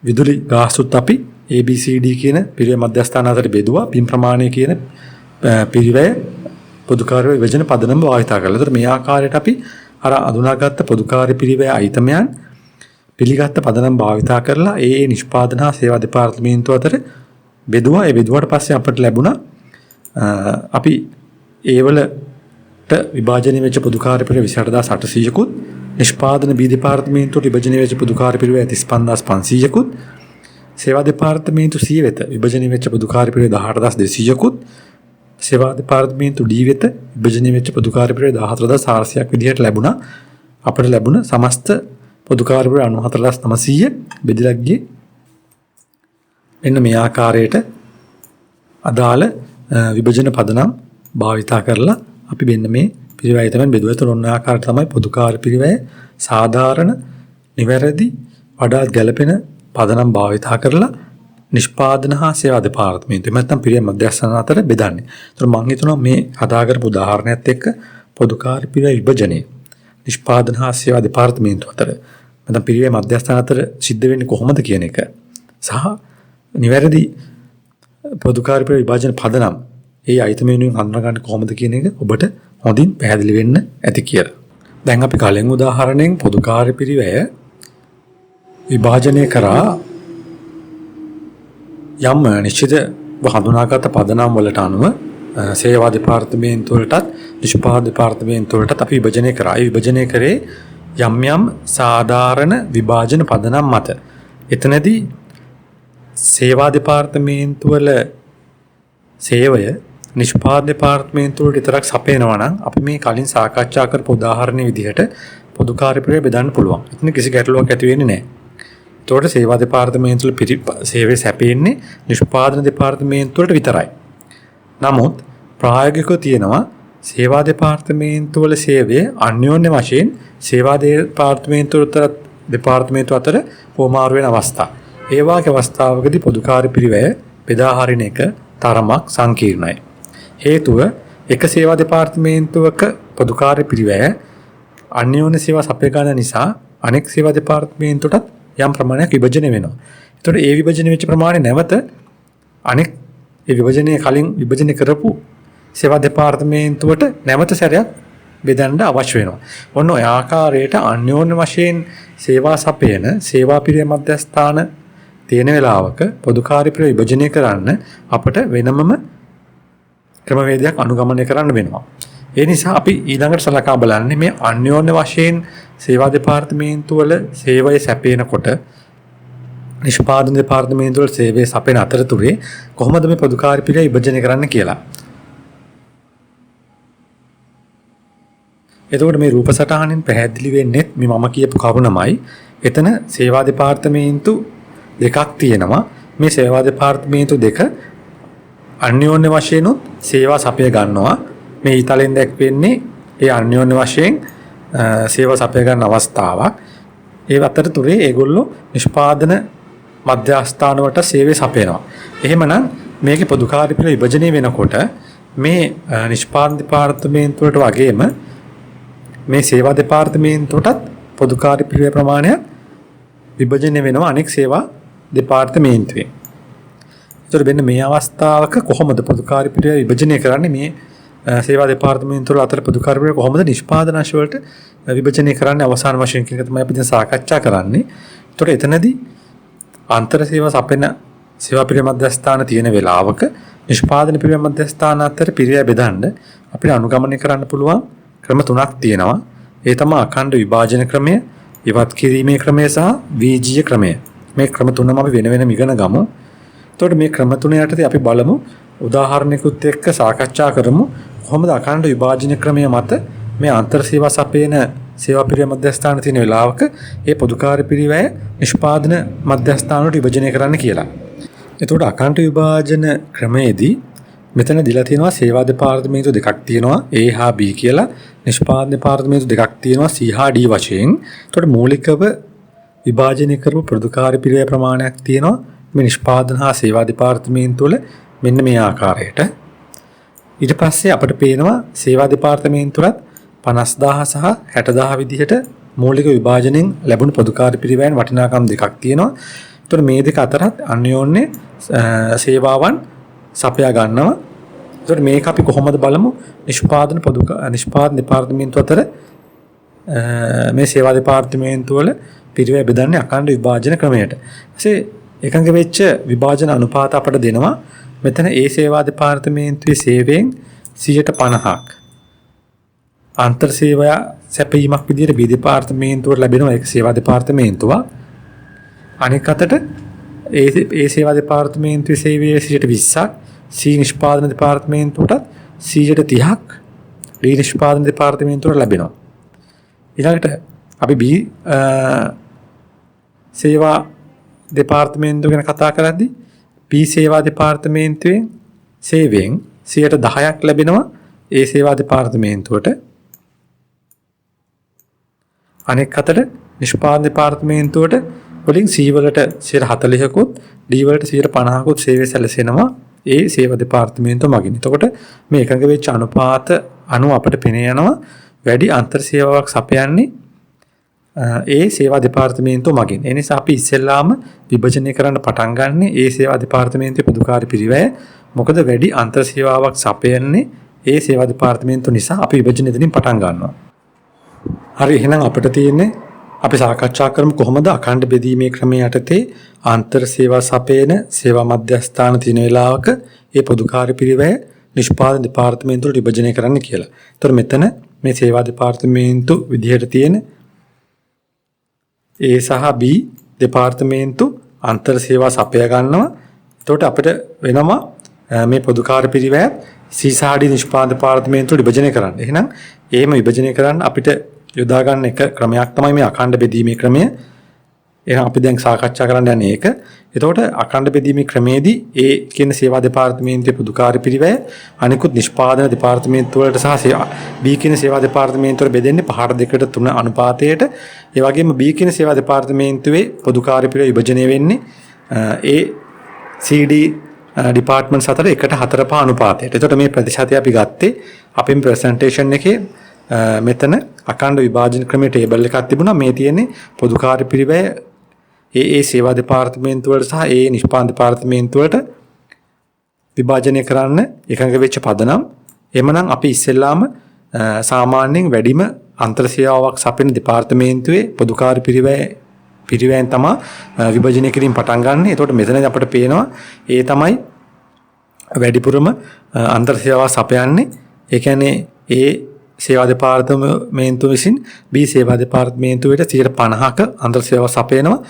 S1: විදුලි ගාස්තුත් අපි ABCD කියන පිරිවෙයි මධ්‍යස්ථාන අතර බෙදුවා. බිම් ප්‍රමාණය කියන පිරිවෙයි පොදු කාර්ය විභජන පදනම භාවිතා කරලා. ඒතර මේ ආකාරයට අපි අර අඳුනාගත්ත පොදු කාර්ය පිරිවෙයි අයිතමයන් පිළිගත් පදනම භාවිතා කරලා ඒ නිෂ්පාදන හා සේවා දෙපාර්තමේන්තුව අතර බෙදුවා. ඒ බෙදුවට පස්සේ අපිට ලැබුණා අපි ඒවලට විභාජනය වෙච්ච පොදු කාර්ය පිරිවෙ 28800කුත් නිෂ්පාදන බී දෙපාර්තමේන්තුවට විභජනය වෙච්ච පොදු කාර්ය පිරිවෙ 35500කුත් සේවා දෙපාර්තමේන්තු C වෙත විභජනය වෙච්ච පොදු කාර්ය පිරිවෙ 18200කුත් සේවා දෙපාර්තමේන්තු D වෙත විභජනය වෙච්ච පොදු කාර්ය පිරිවෙ 14400ක් විදිහට ලැබුණා. අපිට ලැබුණ සමස්ත පොදු කාර්ය පිරිවෙ 94900 බෙදලා ගියේ මෙන්න මේ ආකාරයට අදාළ විභජන පදනම් භාවිතා කරලා අපි මෙන්න මේ පිරිවෙයි තමයි බෙදුවා. ඒතර ඔන්න ආකාරයට තමයි පොදු කාර්ය පිරිවෙය සාධාරණ නිවැරදි වඩාත් ගැළපෙන පදනම් භාවිතා කරලා නිෂ්පාදන හා සේවා දෙපාර්තමේන්තුව නැත්නම් පිරිවෙයි මධ්‍යස්ථාන අතර බෙදන්නේ. ඒතර මම හිතනවා මේ කතා කරපු උදාහරණයත් එක්ක පොදු කාර්ය පිරිවෙයි විභජනය නිෂ්පාදන හා සේවා දෙපාර්තමේන්තුව අතර නැත්නම් පිරිවෙයි මධ්‍යස්ථාන අතර සිද්ධ වෙන්නේ කොහොමද කියන එක සහ නිවැරදි පොදු කාර්ය පිරිවෙයි විභජන පදනම් ඒ අයිතම වෙනුවෙන් හඳුනාගන්න කොහොමද කියන එක ඔබට හොඳින් පැහැදිලි වෙන්න ඇති කියලා. දැන් අපි කලින් උදාහරණයෙන් පොදු කාර්ය පිරිවෙය විභාජනය කරා යම් නිශ්චිත හඳුනාගත් පදනම් වලට අනුව සේවා දෙපාර්තමේන්තුවලටත් නිෂ්පාදන දෙපාර්තමේන්තුවලටත් අපි විභජනය කරා. ඒ විභජනය කරේ යම් යම් සාධාරණ විභාජන පදනම් මත. එතනදී සේවා දෙපාර්තමේන්තුවල සේවය නිෂ්පාදන දෙපාර්තමේන්තුවලට විතරක් සපයනවා නම් අපි මේ කලින් සාකච්ඡා කරපු උදාහරණ විදිහට පොදු කාර්ය පිරිවෙය බෙදන්න පුළුවන්. එතන කිසි ගැටලුවක් ඇති වෙන්නේ නැහැ. ඒතකොට සේවා දෙපාර්තමේන්තුවල සේවය සැපෙන්නේ නිෂ්පාදන දෙපාර්තමේන්තුවලට විතරයි. නමුත් ප්‍රායෝගිකව තියෙනවා සේවා දෙපාර්තමේන්තුවල සේවය අන්‍යෝන්‍ය වශයෙන් සේවා දෙපාර්තමේන්තුව අතර හෝමාරු වෙන අවස්ථා. ඒ වාගේ අවස්ථාවකදී පොදු කාර්ය පිරිවෙය බෙදා හරින එක තරමක් සංකීර්ණයි. හේතුව එක සේවා දෙපාර්තමේන්තුවක පොදු කාර්ය පිරිවෙය අන්‍යෝන්‍ය සේවා සපය ගන්න නිසා අනෙක් සේවා දෙපාර්තමේන්තුවටත් යම් ප්‍රමාණයක් විභජනය වෙනවා. ඒතකොට ඒ විභජනය වෙච්ච ප්‍රමාණය නැවත අනෙක් ඒ විභජනය කලින් විභජනය කරපු සේවා දෙපාර්තමේන්තුවට නැවත සැරයක් බෙදන්න අවශ්‍ය වෙනවා. ඔන්න ඔය ආකාරයට අන්‍යෝන්‍ය වශයෙන් සේවා සපයන සේවා පිරිවෙයි මධ්‍යස්ථාන තියෙන වෙලාවක පොදු කාර්ය පිරිවෙයි විභජනය කරන්න අපට වෙනමම ක්‍රමවේදයක් අනුගමනය කරන්න වෙනවා. ඒ නිසා අපි ඊළඟට සලකා බලන්නේ මේ අන්‍යෝන්‍ය වශයෙන් සේවා දෙපාර්තමේන්තුවල සේවය සැපේනකොට නිෂ්පාදන දෙපාර්තමේන්තුවල සේවය සපයන අතරතුරේ කොහොමද මේ පොදු කාර්ය පිරිවෙයි විභජනය කරන්න කියලා. එතකොට මේ රූප සටහනින් පැහැදිලි වෙන්නේ මේ මම කියපු කරුණමයි. එතන සේවා දෙපාර්තමේන්තු දෙකක් තියෙනවා. මේ සේවා දෙපාර්තමේන්තු දෙක අන්‍යෝන්‍ය වශයෙන් සේවා සපය ගන්නවා. මේ ඊතලෙන් දැක්වෙන්නේ ඒ අන්‍යෝන්‍ය වශයෙන් සේවා සපය ගන්න අවස්ථාවක්. ඒ අතරතුරේ ඒගොල්ලෝ නිෂ්පාදන මධ්‍යස්ථාන වලට සේවය සපයනවා. එහෙමනම් මේකේ පොදු කාර්ය පිරිවෙයි විභජනය වෙනකොට මේ නිෂ්පාදන දෙපාර්තමේන්තුවට වගේම මේ සේවා දෙපාර්තමේන්තුවටත් පොදු කාර්ය පිරිවෙයි ප්‍රමාණය විභජනය වෙනවා අනෙක් සේවා දෙපාර්තමේන්තුවෙන්. ඒතර වෙන මේ අවස්ථාවක කොහොමද පොදු කාර්ය පිරිවෙයි විභජනය කරන්නේ මේ සේවා දෙපාර්තමේන්තුවල අතර පොදු කාර්ය පිරිවෙයි කොහොමද නිෂ්පාදන අංශ වලට විභජනය කරන්නේ අවසාන වශයෙන් කියන එක තමයි අපි දැන් සාකච්ඡා කරන්නේ. ඒතර එතනදී අන්තර් සේවා සපයන සේවා පිරිවෙයි මධ්‍යස්ථාන තියෙන වෙලාවක නිෂ්පාදන පිරිවෙයි මධ්‍යස්ථාන අතර පිරිවෙයි බෙදන්න අපිට අනුගමනය කරන්න පුළුවන් ක්‍රම තුනක් තියෙනවා. ඒ තමයි අඛණ්ඩ විභාජන ක්‍රමය, ඉවත් කිරීමේ ක්‍රමය සහ වීජීය ක්‍රමය. මේ ක්‍රම තුනම අපි වෙන වෙනම ඉගෙන ගමු. එතකොට මේ ක්‍රම තුන යටතේ අපි බලමු උදාහරණයකුත් එක්ක සාකච්ඡා කරමු කොහොමද අඛණ්ඩ විභාජන ක්‍රමය මත මේ අන්තර් සේවා සපයන සේවා පිරිවෙයි මධ්‍යස්ථාන තියෙන වෙලාවක ඒ පොදු කාර්ය පිරිවෙයි නිෂ්පාදන මධ්‍යස්ථාන වලට විභජනය කරන්න කියලා. එතකොට අඛණ්ඩ විභාජන ක්‍රමයේදී මෙතන දීලා තියෙනවා සේවා දෙපාර්තමේන්තු දෙකක් තියෙනවා A හා B කියලා. නිෂ්පාදන දෙපාර්තමේන්තු දෙකක් තියෙනවා C හා D වශයෙන්. එතකොට මූලිකව විභාජනය කරපු පොදු කාර්ය පිරිවෙයි ප්‍රමාණයක් තියෙනවා මේ නිෂ්පාදන හා සේවා දෙපාර්තමේන්තු වල මෙන්න මේ ආකාරයට. ඊට පස්සේ අපිට පේනවා සේවා දෙපාර්තමේන්තුවත් 50000 සහ 60000 විදිහට මූලික විභාජනෙන් ලැබුණු පොදු කාර්ය පිරිවෙයින් වටිනාකම් දෙකක් තියෙනවා. එතකොට මේ දෙක අතරත් අන්‍යෝන්‍ය සේවාවන් සපයා ගන්නවා. ඒතකොට මේක අපි කොහොමද බලමු නිෂ්පාදන දෙපාර්තමේන්තුව අතර මේ සේවා දෙපාර්තමේන්තුව වල පිරිවෙයි බෙදන්නේ අඛණ්ඩ විභාජන ක්‍රමයට. ඊපස්සේ එකඟ වෙච්ච විභාජන අනුපාත අපට දෙනවා. මෙතන ඒ සේවා දෙපාර්තමේන්තුවේ සේවයෙන් 50%ක් අන්තර් සේවා සැපයීමක් විදිහට B දෙපාර්තමේන්තුවට ලැබෙනවා. ඒක සේවා දෙපාර්තමේන්තුව. අනෙක් අතට ඒ සේවා දෙපාර්තමේන්තුවේ සේවයේ 20%ක් C නිෂ්පාදන දෙපාර්තමේන්තුවටත් 30%ක් D නිෂ්පාදන දෙපාර්තමේන්තුවට ලැබෙනවා. ඊළඟට අපි B සේවා දෙපාර්තමේන්තුව ගැන කතා කරද්දී B සේවා දෙපාර්තමේන්තුවේ සේවයෙන් 10% ලැබෙනවා ඒ සේවා දෙපාර්තමේන්තුවට. අනෙක් අතට නිෂ්පාදන දෙපාර්තමේන්තුවට වලින් C වලට 40%කුත් D වලට 50%කුත් සේවය සැලසෙනවා ඒ සේවා දෙපාර්තමේන්තුව මගින්. එතකොට මේ එකඟ වෙච්ච අනුපාත අනුව අපිට පෙනී යනවා වැඩි අන්තර් සේවාවක් සපයන්නේ ඒ සේවා දෙපාර්තමේන්තුව මගින්. ඒ නිසා අපි ඉස්සෙල්ලාම විභජනය කරන්න පටන් ගන්න ඒ සේවා දෙපාර්තමේන්තුවේ පොදුකාර්ය පිරිවැය. මොකද වැඩි අන්තර් සේවාවක් සපයන්නේ ඒ සේවා දෙපාර්තමේන්තුව නිසා අපි විභජනය දෙනින් පටන් ගන්නවා. හරි, එහෙනම් අපිට තියෙන්නේ අපි සාකච්ඡා කරමු කොහොමද අඛණ්ඩ බෙදීමේ ක්‍රමය යටතේ ආන්තර සේවා සපයන සේවා මධ්‍යස්ථාන තියෙන වෙලාවක ඒ පොදුකාර්ය පිරිවැය නිෂ්පාදන දෙපාර්තමේන්තුවට විභජනය කරන්න කියලා. ඒතර මෙතන මේ සේවා දෙපාර්තමේන්තු විදිහට තියෙන A සහ B දෙපාර්තමේන්තු අන්තර් සේවා සපය ගන්නවා. එතකොට අපිට වෙනවා මේ පොදුකාර්ය පිරිවැය C සහ D නිෂ්පාදන දෙපාර්තමේන්තුවට විභජනය කරන්න. එහෙනම් එහෙම විභජනය කරන්න අපිට යොදා ගන්න එක ක්‍රමයක් තමයි මේ අඛණ්ඩ බෙදීමේ ක්‍රමය. එහෙනම් අපි දැන් සාකච්ඡා කරන්න යන්නේ ඒක. එතකොට අඛණ්ඩ බෙදීමේ ක්‍රමයේදී A කියන සේවා දෙපාර්තමේන්තුවේ පොදුකාර්ය පිරිවැය අනිකුත් නිෂ්පාදන දෙපාර්තමේන්තු වලට සහ B කියන සේවා දෙපාර්තමේන්තුවට බෙදෙන්නේ 5:2:3 අනුපාතයට. ඒ වගේම B කියන සේවා දෙපාර්තමේන්තුවේ පොදුකාර්ය පිරිවැය විභජනය වෙන්නේ A CD ඩිපාර්ට්මන්ට්ස් අතර 1:4 අනුපාතයට. එතකොට මේ ප්‍රතිශතය අපි ගත්තේ අපේ ප්‍රසන්ටේෂන් එකේ මෙතන අඛණ්ඩ විභාජන ක්‍රමයේ ටේබල් එකක් තිබුණා. මේ තියෙන්නේ පොදුකාර්ය පිරිවැය ඒ සේවා දෙපාර්තමේන්තු වලට සහ ඒ නිෂ්පාදන දෙපාර්තමේන්තු වලට විභාජනය කරන්න එකඟ වෙච්ච පදනම්. එමනම් අපි ඉස්සෙල්ලාම සාමාන්‍යයෙන් වැඩිම අන්තර් සේවාවක් සපයන දෙපාර්තමේන්තුවේ පොදුකාර්ය පිරිවැයෙන් තමයි විභජනය කිරීම පටන් ගන්න. එතකොට මෙතනදී අපිට පේනවා ඒ තමයි වැඩිපුරම අන්තර් සේවාව සපයන්නේ. ඒ කියන්නේ ඒ සේවා දෙපාර්තමේන්තුව විසින් B සේවා දෙපාර්තමේන්තුවට 50%ක අන්තර් සේවාව සපයනවා.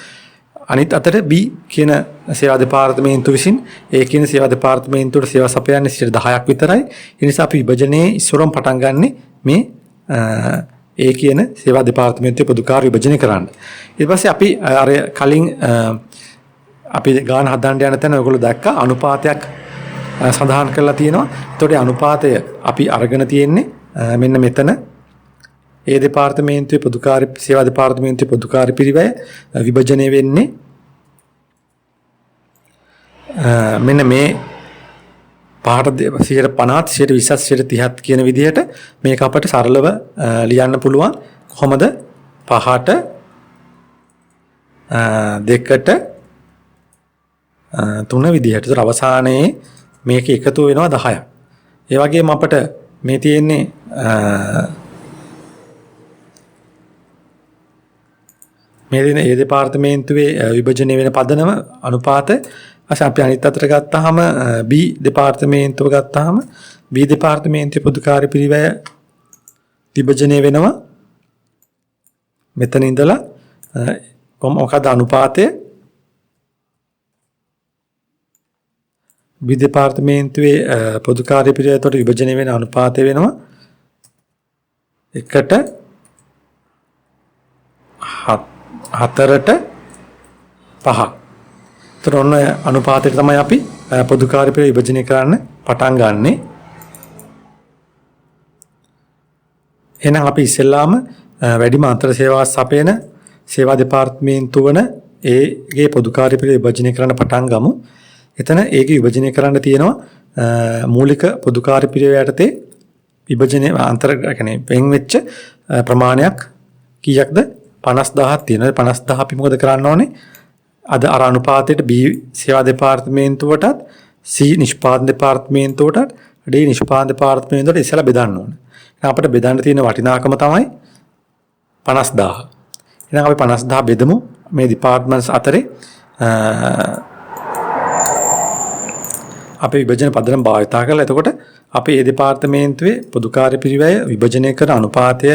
S1: අනිත් අතට B කියන සේවා දෙපාර්තමේන්තුව විසින් A කියන සේවා දෙපාර්තමේන්තුවට සේවා සපයන්නේ 10%ක් විතරයි. ඒ නිසා අපි විභජනයේ ඉස්සරම් පටන් ගන්නෙ මේ A කියන සේවා දෙපාර්තමේන්තුවේ පොදුකාර්ය විභජනය කරන්න. ඊට පස්සේ අපි අර කලින් අපි ගාන හදන්න යන තැන ඔයගොල්ලෝ දැක්කා අනුපාතයක් සඳහන් කරලා තියෙනවා. ඒතකොට අනුපාතය අපි අරගෙන තියෙන්නේ මෙන්න මෙතන ඒ දෙපාර්තමේන්තුවේ පොදුකාර්ය සේවා දෙපාර්තමේන්තුවේ පොදුකාර්ය පිරිවැය විභජනය වෙන්නේ මෙන්න මේ 50%, 50%, 20%, 30% කියන විදිහට මේක අපිට සරලව ලියන්න පුළුවන්. කොහොමද 5ට 2ට 3 විදිහට. ඒතර අවසානයේ මේක එකතු වෙනවා 10ක්. ඒ වගේම අපිට මේ තියෙන්නේ මේ දින ඒ දෙපාර්තමේන්තුවේ විභජනය වෙන පදනම අනුපාත අපි අනිත් අතට ගත්තාම B දෙපාර්තමේන්තුව ගත්තාම B දෙපාර්තමේන්තුවේ පොදුකාර්ය පිරිවැය විභජනය වෙනවා මෙතන ඉඳලා මොකද අනුපාතය B දෙපාර්තමේන්තුවේ පොදුකාර්ය පිරිවැයට විභජනය වෙන අනුපාතය වෙනවා 1ට 4ට 5. ඒතර ඔන්න අනුපාතයට තමයි අපි පොදුකාර්ය පිරිවැය විභජනය කරන්න පටන් ගන්නෙ. එහෙනම් අපි ඉස්සෙල්ලාම වැඩිම අන්තර් සේවා සපයන සේවා දෙපාර්තමේන්තුව වන ඒගේ පොදුකාර්ය පිරිවැය විභජනය කරන්න පටන් ගමු. එතන ඒකේ විභජනය කරන්න තියෙනවා මූලික පොදුකාර්ය පිරිවැය යටතේ විභජනය අන්තර කියන්නේ වෙන් වෙච්ච ප්‍රමාණයක් කීයක්ද 50000ක් තියෙනවා. 50000 අපි මොකද කරන්න ඕනේ? අද අර අනුපාතයට B සේවා දෙපාර්තමේන්තුවටත් C නිෂ්පාදන දෙපාර්තමේන්තුවටත් D නිෂ්පාදන දෙපාර්තමේන්තුවට ඉස්සලා බෙදන්න ඕනේ. එහෙනම් අපිට බෙදන්න තියෙන වටිනාකම තමයි 50000. එහෙනම් අපි 50000 බෙදමු මේ ඩිපාර්ට්මන්ට්ස් අතරේ අපේ විභජන පදනම භාවිතා කරලා එතකොට අපේ ඒ දෙපාර්තමේන්තුවේ පොදු කාර්ය පිරිවැය විභජනය කරන අනුපාතය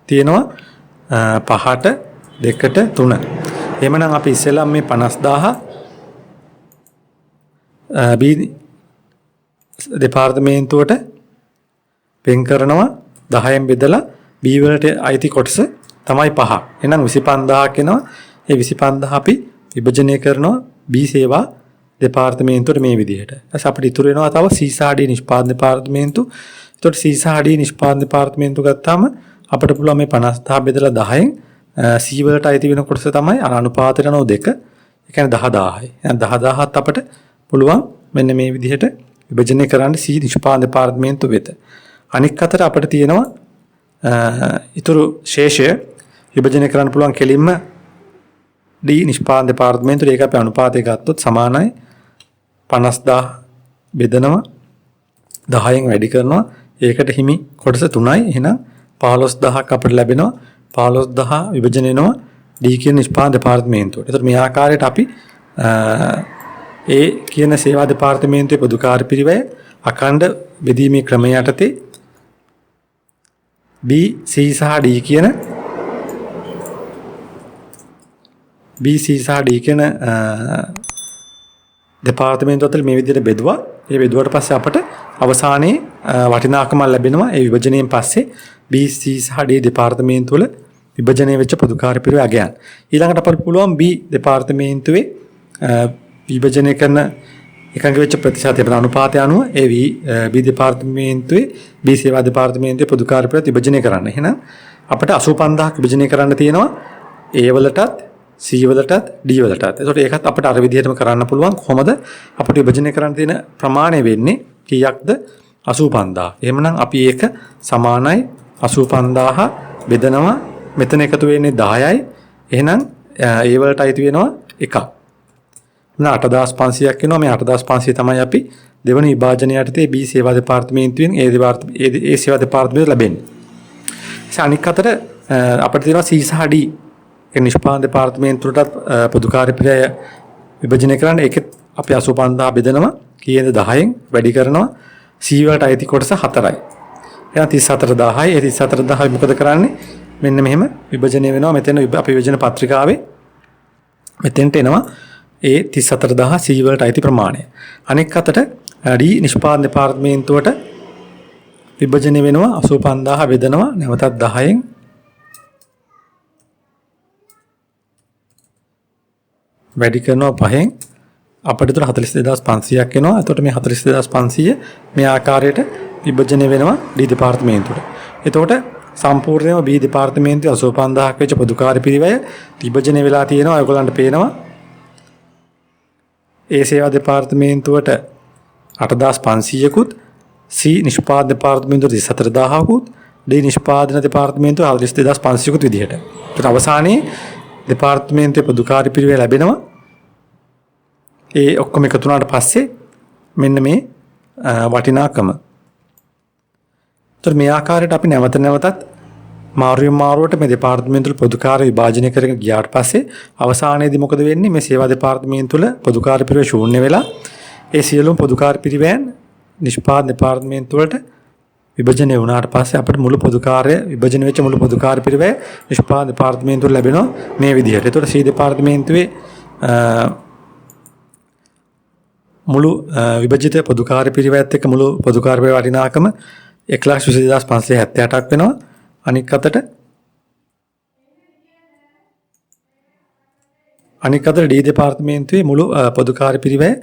S1: තියෙනවා 5ට 2ට 3. එහෙමනම් අපි ඉස්සෙල්ලා මේ 50000 B දෙපාර්තමේන්තුවට වෙන් කරනවා 10න් බෙදලා B වලට අයිති කොටස තමයි 5. එහෙනම් 25000ක් එනවා. ඒ 25000 අපි විභජනය කරනවා B සේවා දෙපාර්තමේන්තුවට මේ විදිහට. ඊට අපිට ඉතුරු වෙනවා තව C සහ D නිෂ්පාදන දෙපාර්තමේන්තු. එතකොට C සහ D නිෂ්පාදන දෙපාර්තමේන්තු ගත්තාම අපිට පුළුවන් මේ 50000 බෙදලා 10න් C වලට අයිති වෙන කොටස තමයි අනුපාතයට අනුව 2. ඒ කියන්නේ 10000යි. එහෙනම් 10000ත් අපිට පුළුවන් මෙන්න මේ විදිහට විභජනය කරන්න C නිෂ්පාදන දෙපාර්තමේන්තුව වෙත. අනික් අතට අපිට තියෙනවා ඉතුරු ශේෂය විභජනය කරන්න පුළුවන් කෙලින්ම D නිෂ්පාදන දෙපාර්තමේන්තුවේ ඒක අපි අනුපාතය ගත්තොත් සමානයි 50000 බෙදනවා 10න් වැඩි කරනවා ඒකට හිමි කොටස 3යි. එහෙනම් 15000ක් අපිට ලැබෙනවා. 15000 විභජනය වෙනවා D කියන නිෂ්පාදන දෙපාර්තමේන්තුවට. ඒතර මේ ආකාරයට අපි ඒ කියන සේවා දෙපාර්තමේන්තුවේ පොදු කාර්ය පිරිවැය අඛණ්ඩ බෙදීමේ ක්‍රමය යටතේ B C සහ D කියන දෙපාර්තමේන්තුව අතර මේ විදිහට බෙදුවා. ඒ බෙදුවට පස්සේ අපට අවසානයේ වටිනාකම ලැබෙනවා. ඒ විභජනයෙන් පස්සේ B C සහ D දෙපාර්තමේන්තු වල විභජනය වෙච්ච පොදු කාර්ය පිරිවැය අගයන්. ඊළඟට අපට පුළුවන් B දෙපාර්තමේන්තුවේ විභජනය කරන එකඟ වෙච්ච ප්‍රතිශතය අනුපාතය අනුව ඒ B දෙපාර්තමේන්තුවේ B සේවා දෙපාර්තමේන්තුවේ පොදු කාර්ය පිරිවැය විභජනය කරන්න. එහෙනම් අපිට 85000ක් විභජනය කරන්න තියෙනවා A වලටත් C වලටත් D වලටත්. ඒකට ඒකත් අපිට අර විදිහටම කරන්න පුළුවන්. කොහොමද අපිට විභජනය කරන්න තියෙන ප්‍රමාණය වෙන්නේ කීයක්ද? 85000. එහෙමනම් අපි ඒක සමානයි 85000 බෙදනවා මෙතන එකතු වෙන්නේ 10යි. එහෙනම් A වලට අයිති වෙනවා 1ක්. 8500ක් වෙනවා. මේ 8500 තමයි අපි දෙවන විභාජනය යටතේ B සේවා දෙපාර්තමේන්තුවෙන් ඒ සේවා දෙපාර්තමේන්තුව ලැබෙන්නේ. අනික් අතට අපිට තියෙනවා C සහ D නිෂ්පාදන දෙපාර්තමේන්තුවටත් පොදු කාර්ය පිරිවැය විභජනය කරන්න. ඒකෙත් අපි 85000 බෙදනවා කීයද 10න් වැඩි කරනවා C වලට අයිති කොටස 4යි. එහෙනම් 34000යි. ඒ 34000 මොකද කරන්නේ? මෙන්න මෙහෙම විභජනය වෙනවා. මෙතන අපි විභජන පත්‍රිකාවේ මෙතෙන්ට එනවා ඒ 34000 C වලට අයිති ප්‍රමාණය. අනෙක් අතට D නිෂ්පාදන දෙපාර්තමේන්තුවට විභජනය වෙනවා 85000 බෙදනවා නැවතත් 10න් වැඩි කරනවා 5න් අපිට උතර 42500ක් එනවා. එතකොට මේ 42500 මේ ආකාරයට විභජනය වෙනවා D දෙපාර්තමේන්තුවට. එතකොට සම්පූර්ණයෙන්ම B දෙපාර්තමේන්තුවේ 85000ක් වෙච්ච පොදු කාර්ය පිරිවැය විභජනය වෙලා තියෙනවා. ඔයගොල්ලන්ට පේනවා ඒ සේවා දෙපාර්තමේන්තුවට 8500කුත් C නිෂ්පාදන දෙපාර්තමේන්තුවට 34000කුත් D නිෂ්පාදන දෙපාර්තමේන්තුව 42500කුත් විදිහට. ඒත් අවසානයේ දෙපාර්තමේන්තුවේ පොදු කාර්ය පිරිවැය ලැබෙනවා. ඒ ඔක්කොම එකතු වුණාට පස්සේ මෙන්න මේ වටිනාකම. ඒත් මේ ආකාරයට අපි නැවත නැවතත් මාරුවට මේ දෙපාර්තමේන්තු වල පොදු කාර්ය විභාජනය කරගෙන ගියාට පස්සේ අවසානයේදී මොකද වෙන්නේ? මේ සේවා දෙපාර්තමේන්තු වල පොදු කාර්ය පිරිවැය ශූන්‍ය වෙලා ඒ සියලුම පොදු කාර්ය පිරිවැයන් නිෂ්පාදන දෙපාර්තමේන්තු වලට විභජනය වුණාට පස්සේ අපිට මුළු පොදු කාර්ය විභජන වෙච්ච මුළු පොදු කාර්ය පිරිවැය නිෂ්පාදන දෙපාර්තමේන්තුවට ලැබෙනවා මේ විදිහට. ඒතකොට C දෙපාර්තමේන්තුවේ මුළු විභජිත පොදු කාර්ය පිරිවැයත් එක්ක මුළු පොදු කාර්ය පිරිවැය වටිනාකම 122578ක් වෙනවා. අනික් අතට D දෙපාර්තමේන්තුවේ මුළු පොදු කාර්ය පිරිවැය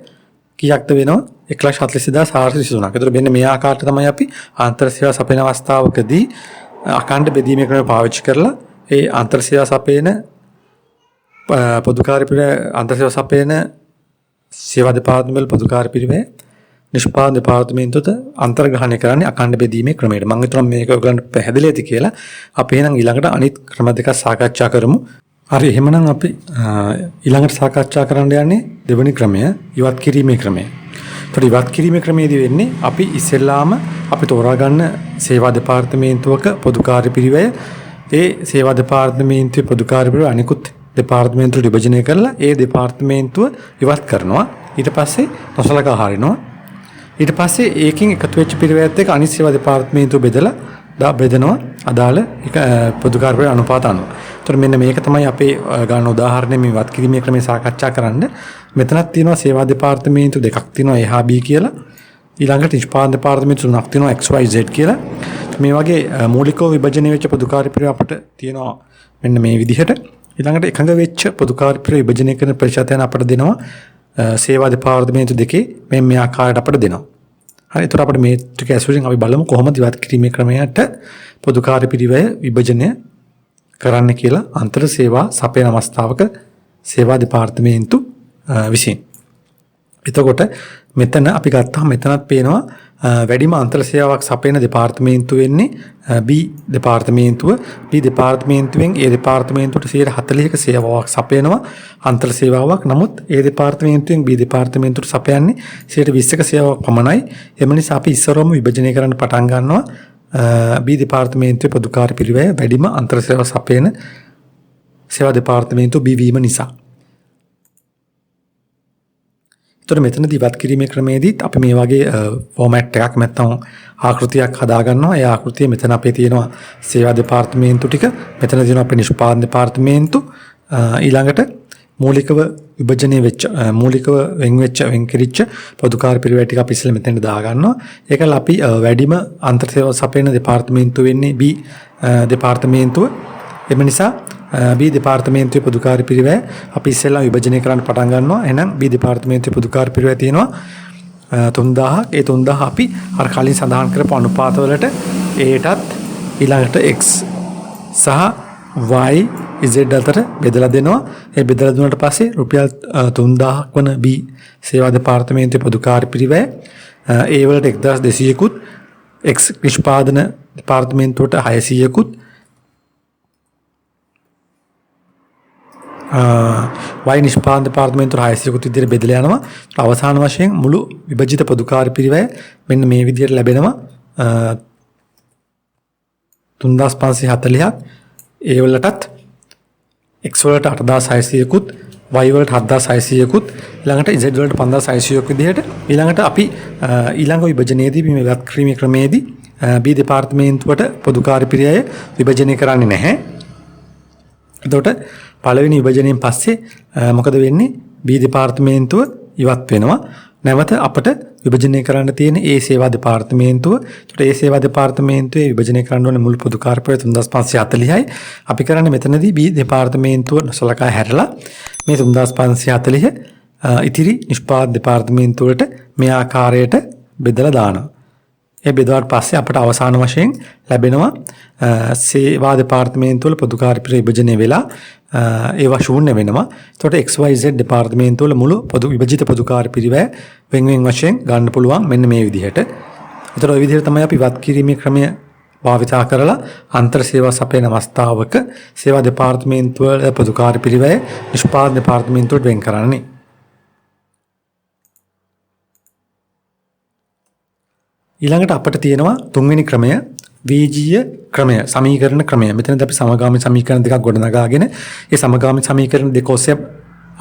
S1: කීයක්ද වෙනවා? 140423ක්. ඒතර මෙන්න මේ ආකාරයට තමයි අපි ආන්තර සේවා සපයන අවස්ථාවකදී අඛණ්ඩ බෙදීමේ ක්‍රමය පාවිච්චි කරලා ඒ ආන්තර සේවා සපයන පොදු කාර්ය පිරිවැය ආන්තර සේවා සපයන සේවා දෙපාර්තමේන්තුවල පොදු කාර්ය පිරිවැය නිෂ්පාදන දෙපාර්තමේන්තුවට අන්තර්ග්‍රහණය කරන්නේ අඛණ්ඩ බෙදීමේ ක්‍රමයට. මම හිතනවා මේක ඔයගලන්ට පැහැදිලි ඇති කියලා. අපි එහෙනම් ඊළඟට අනිත් ක්‍රම දෙකක් සාකච්ඡා කරමු. හරි, එහෙමනම් අපි ඊළඟට සාකච්ඡා කරන්න යන්නේ දෙවෙනි ක්‍රමය, ඉවත් කිරීමේ ක්‍රමය. ඒතකොට ඉවත් කිරීමේ ක්‍රමයේදී වෙන්නේ අපි ඉස්සෙල්ලාම අපි තෝරා ගන්න සේවා දෙපාර්තමේන්තුවක පොදු කාර්ය පිරිවැය ඒ සේවා දෙපාර්තමේන්තුවේ පොදු කාර්ය පිරිවැය අනිකුත් දෙපාර්තමේන්තුවට විභජනය කරලා ඒ දෙපාර්තමේන්තුව ඉවත් කරනවා. ඊට පස්සේ නොසලකා හරිනවා. ඊට පස්සේ ඒකෙන් එකතු වෙච්ච පිරිවැයත් එක්ක අනිත් සේවා දෙපාර්තමේන්තුව බෙදනවා අදාළ පොදු කාර්ය අනුපාත අනුව. ඒතර මෙන්න මේක තමයි අපේ ගන්න උදාහරණය මේ වත් කිරීමේ ක්‍රමය සාකච්ඡා කරන්න. මෙතනක් තියෙනවා සේවා දෙපාර්තමේන්තු දෙකක් තියෙනවා A හා B කියලා. ඊළඟට නිෂ්පාදන දෙපාර්තමේන්තු තුනක් තියෙනවා X Y Z කියලා. මේ වගේ මූලිකව විභජනය වෙච්ච පොදු කාර්ය පිරිවෙ අපිට තියෙනවා මෙන්න මේ විදිහට. ඊළඟට එකඟ වෙච්ච පොදු කාර්ය පිරිවෙ විභජනය කරන ප්‍රතිශතයන් අපිට දෙනවා සේවා දෙපාර්තමේන්තු දෙකේ මේ ආකාරයට අපිට දෙනවා. හරි. ඒතර අපිට මේ ටික ඇසුරින් අපි බලමු කොහොමද ඉවත් කිරීමේ ක්‍රමයට පොදු කාර්ය පිරිවෙය විභජනය කරන්න කියලා අන්තර් සේවා සපයන අවස්ථාවක සේවා දෙපාර්තමේන්තු විසින්. එතකොට මෙතන අපි ගත්තාම මෙතනත් පේනවා වැඩිම අන්තර් සේවාවක් සපයන දෙපාර්තමේන්තුව වෙන්නේ B දෙපාර්තමේන්තුව. B දෙපාර්තමේන්තුවෙන් A දෙපාර්තමේන්තුවට 40%ක සේවාවක් සපයනවා අන්තර් සේවාවක්. නමුත් A දෙපාර්තමේන්තුවෙන් B දෙපාර්තමේන්තුවට සපයන්නේ 20%ක සේවාවක් පමණයි. එම නිසා අපි ඉස්සරවම විභජනය කරන්න පටන් ගන්නවා B දෙපාර්තමේන්තුවේ පොදු කාර්ය පිරිවෙය වැඩිම අන්තර් සේවා සපයන සේවා දෙපාර්තමේන්තුව B වීම නිසා. ඒතර මෙතනදී ඉවත් කිරීමේ ක්‍රමයේදීත් අපි මේ වගේ ෆෝමැට් එකක් නැත්නම් ආකෘතියක් හදා ගන්නවා. ඒ ආකෘතිය මෙතන අපේ තියෙනවා සේවා දෙපාර්තමේන්තු ටික. මෙතන තියෙනවා අපේ නිෂ්පාදන දෙපාර්තමේන්තු. ඊළඟට මූලිකව විභජනය වෙච්ච මූලිකව වෙන් කෙරිච්ච පොදු කාර්ය පිරිවෙය ටික අපි ඉස්සෙල්ලා මෙතෙන්ට දා ගන්නවා. ඒකල අපි වැඩිම අන්තර් සේවා සපයන දෙපාර්තමේන්තුව වෙන්නේ B දෙපාර්තමේන්තුව. එම නිසා B දෙපාර්තමේන්තුවේ පොදු කාර්ය පිරිවෙය අපි ඉස්සෙල්ලා විභජනය කරන්න පටන් ගන්නවා. එහෙනම් B දෙපාර්තමේන්තුවේ පොදු කාර්ය පිරිවෙය තියෙනවා 3000ක්. ඒ 3000 අපි අර කලින් සඳහන් කරපු අනුපාත වලට Aටත් ඊළඟට X සහ Y Z අතර බෙදලා දෙනවා. ඒ බෙදලා දුන්නාට පස්සේ රුපියල් 3000ක් වන B සේවා දෙපාර්තමේන්තුවේ පොදු කාර්ය පිරිවෙය A වලට 1200කුත් X නිෂ්පාදන දෙපාර්තමේන්තුවට 600කුත් Y නිෂ්පාදන දෙපාර්තමේන්තුවට 600කුත් විදිහට බෙදලා යනවා. අවසාන වශයෙන් මුළු විභජිත පොදු කාර්ය පිරිවෙය මෙන්න මේ විදිහට ලැබෙනවා 3540ක්. A වලටත් X වලට 8600කුත් Y වලට 7600කුත් ඊළඟට Z වලට 5600ක් විදිහට ඊළඟට අපි ඊළඟ විභජනයේදී මේ ඉවත් කිරීමේ ක්‍රමයේදී B දෙපාර්තමේන්තුවට පොදු කාර්ය පිරිවෙය විභජනය කරන්නේ නැහැ. එතකොට පළවෙනි විභජනයෙන් පස්සේ මොකද වෙන්නේ? B දෙපාර්තමේන්තුව ඉවත් වෙනවා. නැවත අපට විභජනය කරන්න තියෙන ඒ සේවා දෙපාර්තමේන්තුව. ඒකට ඒ සේවා දෙපාර්තමේන්තුවේ විභජනය කරන්න ඕනේ මුළු පොදු කාර්ය පිරිවෙය 3540යි. අපි කරන්නේ මෙතනදී B දෙපාර්තමේන්තුව සලකා හැරලා මේ 3540 ඉතිරි නිෂ්පාදන දෙපාර්තමේන්තුවට මේ ආකාරයට බෙදලා දානවා. ඒ බෙදුවාට පස්සේ අපට අවසාන වශයෙන් ලැබෙනවා සේවා දෙපාර්තමේන්තුවල පොදු කාර්ය පිරිවෙය විභජනය වෙලා ඒවා ශූන්‍ය වෙනවා. එතකොට XYZ දෙපාර්තමේන්තුවල මුළු විභජිත පොදු කාර්ය පිරිවෙය වෙන වශයෙන් ගන්න පුළුවන් මෙන්න මේ විදිහට. එතකොට ওই විදිහට තමයි අපි ඉවත් කිරීමේ ක්‍රමය භාවිතා කරලා අන්තර් සේවා සපයන අවස්ථාවක සේවා දෙපාර්තමේන්තුවල පොදු කාර්ය පිරිවෙය නිෂ්පාදන දෙපාර්තමේන්තුවට වෙන් කරන්නේ. ඊළඟට අපිට තියෙනවා තුන්වෙනි ක්‍රමය වීජීය ක්‍රමය සමීකරණ ක්‍රමය. මෙතනදී අපි සමගාමී සමීකරණ දෙකක් ගොඩනගාගෙන ඒ සමගාමී සමීකරණ දෙක ඔස්සේ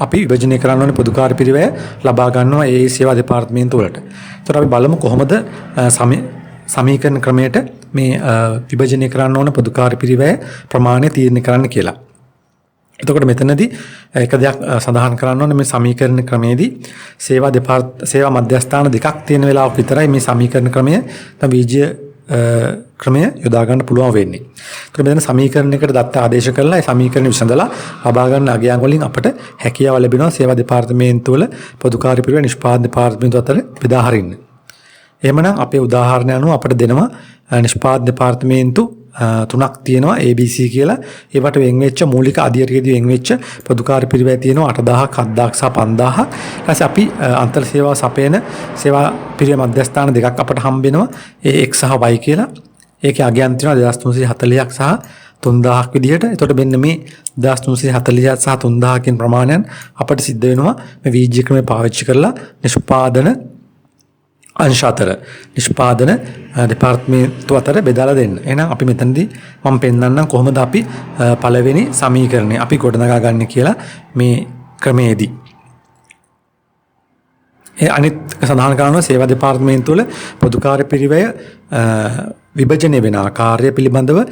S1: අපි විභජනය කරන්න ඕනේ පොදු කාර්ය පිරිවෙය ලබා ගන්නවා ඒ සේවා දෙපාර්තමේන්තුව වලට. ඒතර අපි බලමු කොහොමද සමීකරණ ක්‍රමයට මේ විභජනය කරන්න ඕන පොදු කාර්ය පිරිවෙය ප්‍රමාණය තීරණය කරන්න කියලා. එතකොට මෙතනදී එක දෙයක් සඳහන් කරන්න ඕනේ මේ සමීකරණ ක්‍රමයේදී සේවා මධ්‍යස්ථාන දෙකක් තියෙන වෙලාවක විතරයි මේ සමීකරණ ක්‍රමය නැත්නම් වීජීය ක්‍රමය යොදා ගන්න පුළුවන් වෙන්නේ. ඒතකොට මෙතන සමීකරණයකට දත්ත ආදේශ කරලා ඒ සමීකරණ විසඳලා ලබා ගන්න අගයන් වලින් අපට හැකියාව ලැබෙනවා සේවා දෙපාර්තමේන්තුව වල පොදු කාර්ය පිරිවෙය නිෂ්පාදන දෙපාර්තමේන්තුව අතර බෙදා හරින්න. එහෙමනම් අපේ උදාහරණය අනුව අපිට දෙනවා නිෂ්පාදන දෙපාර්තමේන්තු තුනක් තියෙනවා ABC කියලා. ඒවට වෙන් වෙච්ච මූලික අධ්‍යයනයේදී වෙන් වෙච්ච පොදු කාර්ය පිරිවෙය තියෙනවා 8000ක් 7000ක් සහ 5000ක්. ඊට පස්සේ අපි අන්තර් සේවා සපයන සේවා පිරිවෙය මධ්‍යස්ථාන දෙකක් අපට හම්බ වෙනවා. ඒ X සහ Y කියලා. ඒකේ අගයන් තියෙනවා 2340ක් සහ 3000ක් විදිහට. එතකොට මෙන්න මේ 2340ක් සහ 3000 කින් ප්‍රමාණයන් අපට සිද්ධ වෙනවා මේ වීජීය ක්‍රමය පාවිච්චි කරලා නිෂ්පාදන අංශ අතර නිෂ්පාදන දෙපාර්තමේන්තුව අතර බෙදාලා දෙන්න. එහෙනම් අපි මෙතනදී මම පෙන්නන්නම් කොහොමද අපි පළවෙනි සමීකරණය අපි ගොඩනගා ගන්න කියලා මේ ක්‍රමයේදී. අනිත් සඳහන් කරනවා සේවා දෙපාර්තමේන්තුව වල පොදු කාර්ය පිරිවැය විභජනය වෙන ආකාරය පිළිබඳව